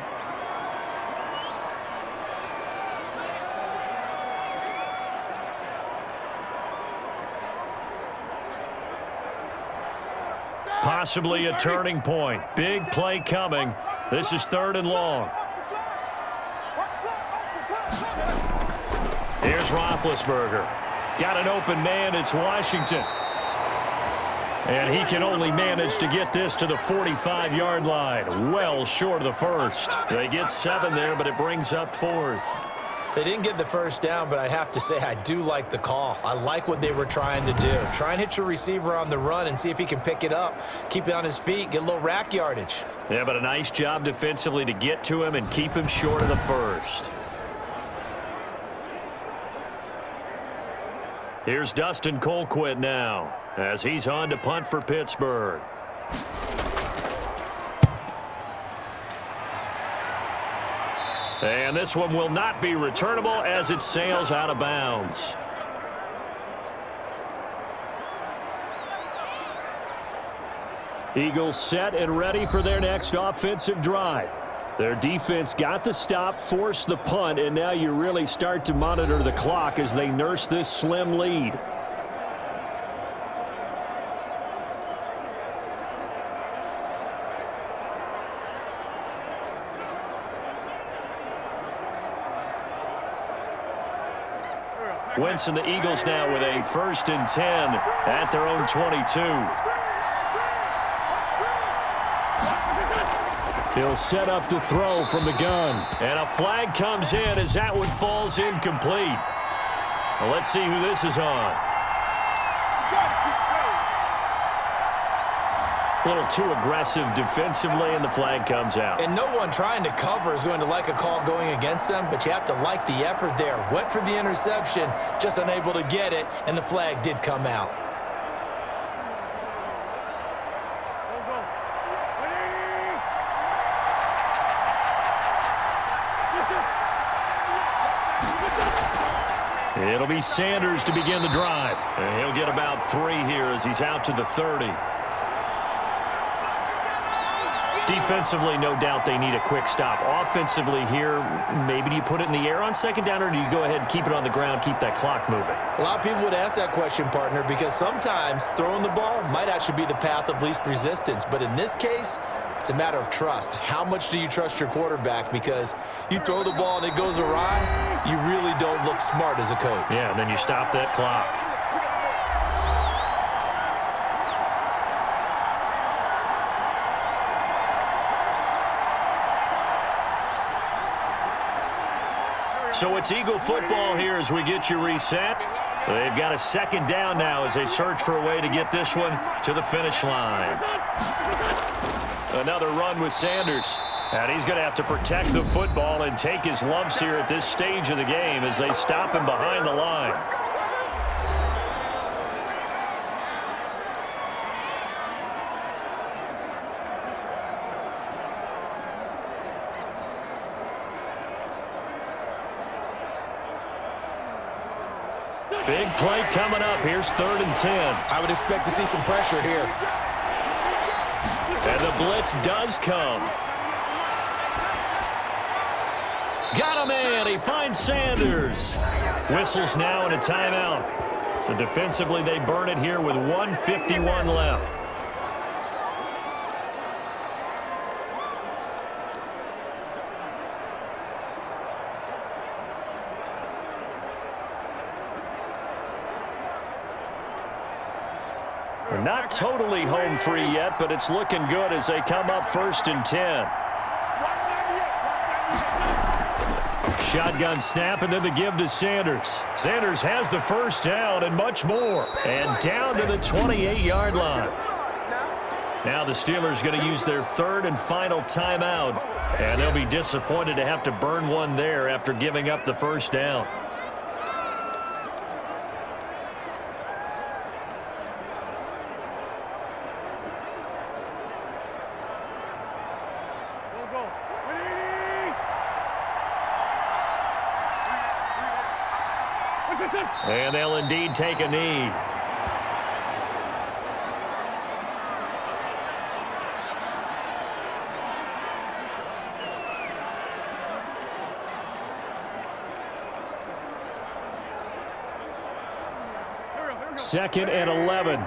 Possibly a turning point. Big play coming. This is 3rd and long. Here's Roethlisberger. Got an open man. It's Washington. And he can only manage to get this to the 45-yard line. Well short of the 1st. They get 7 there, but it brings up 4th. They didn't get the 1st down, but I have to say I do like the call. I like what they were trying to do. Try and hit your receiver on the run and see if he can pick it up, keep it on his feet, get a little rack yardage. Yeah, but a nice job defensively to get to him and keep him short of the 1st. Here's Dustin Colquitt now as he's on to punt for Pittsburgh. And this one will not be returnable as it sails out of bounds. Eagles set and ready for their next offensive drive. Their defense got the stop, forced the punt, and now you really start to monitor the clock as they nurse this slim lead. Wentz and the Eagles now with a 1st and 10 at their own 22. He'll set up to throw from the gun. And a flag comes in as that one falls incomplete. Well, let's see who this is on. A little too aggressive defensively, and the flag comes out. And no one trying to cover is going to like a call going against them, but you have to like the effort there. Went for the interception, just unable to get it, and the flag did come out. It'll be Sanders to begin the drive. And he'll get about 3 here as he's out to the 30. Defensively, no doubt they need a quick stop. Offensively here, maybe do you put it in the air on second down, or do you go ahead and keep it on the ground, keep that clock moving? A lot of people would ask that question, partner, because sometimes throwing the ball might actually be the path of least resistance. But in this case, it's a matter of trust. How much do you trust your quarterback? Because you throw the ball and it goes awry, you really don't look smart as a coach. Yeah, and then you stop that clock. So it's Eagle football here as we get you reset. They've got a second down now as they search for a way to get this one to the finish line. Another run with Sanders. And he's going to have to protect the football and take his lumps here at this stage of the game as they stop him behind the line. Big play coming up. Here's 3rd and 10. I would expect to see some pressure here. And the blitz does come. Got a man. He finds Sanders. Whistles now and a timeout. So defensively, they burn it here with 1:51 left. Not totally home free yet, but it's looking good as they come up 1st and 10. Shotgun snap and then the give to Sanders. Sanders has the first down and much more. And down to the 28-yard line. Now the Steelers going to use their 3rd and final timeout. And they'll be disappointed to have to burn one there after giving up the first down. And they'll indeed take a knee. Second and 11.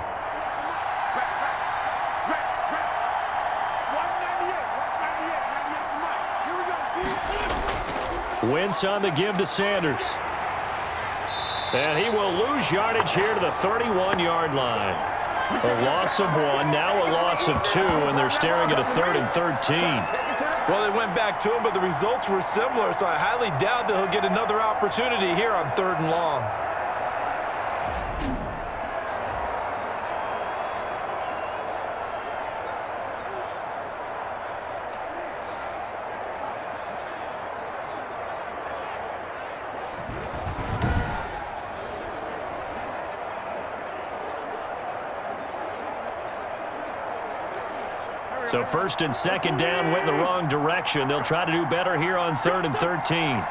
Wentz on the give to Sanders. And he will lose yardage here to the 31-yard line. A loss of 1, now a loss of 2, and they're staring at a 3rd and 13. Well, they went back to him, but the results were similar, so I highly doubt that he'll get another opportunity here on 3rd and long. So 1st and 2nd down went in the wrong direction. They'll try to do better here on 3rd and 13.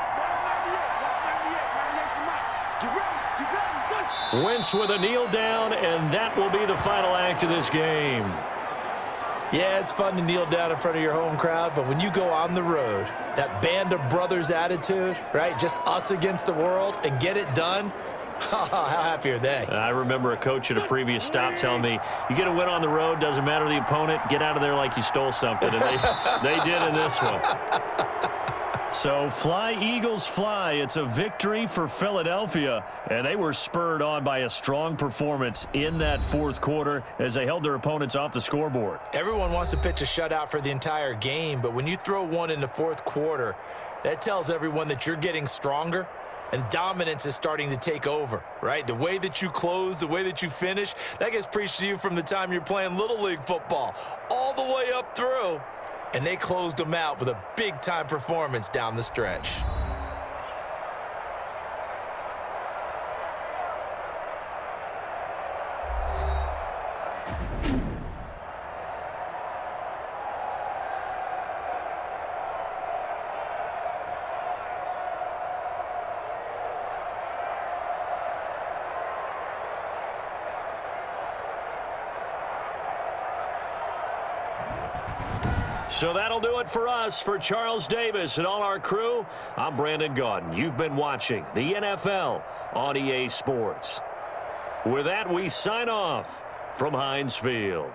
Wentz with a kneel down, and that will be the final act of this game. Yeah, it's fun to kneel down in front of your home crowd, but when you go on the road, that band of brothers attitude, right, just us against the world, and get it done, how happy are they? I remember a coach at a previous stop telling me, you get a win on the road, doesn't matter the opponent, get out of there like you stole something. And they did in this one. So fly, Eagles, fly. It's a victory for Philadelphia. And they were spurred on by a strong performance in that 4th quarter as they held their opponents off the scoreboard. Everyone wants to pitch a shutout for the entire game, but when you throw one in the 4th quarter, that tells everyone that you're getting stronger. And dominance is starting to take over, right? The way that you close, the way that you finish, that gets preached to you from the time you're playing Little League football all the way up through. And they closed them out with a big-time performance down the stretch. So that'll do it for us. For Charles Davis and all our crew, I'm Brandon Gaudin. You've been watching the NFL on EA Sports. With that, we sign off from Heinz Field.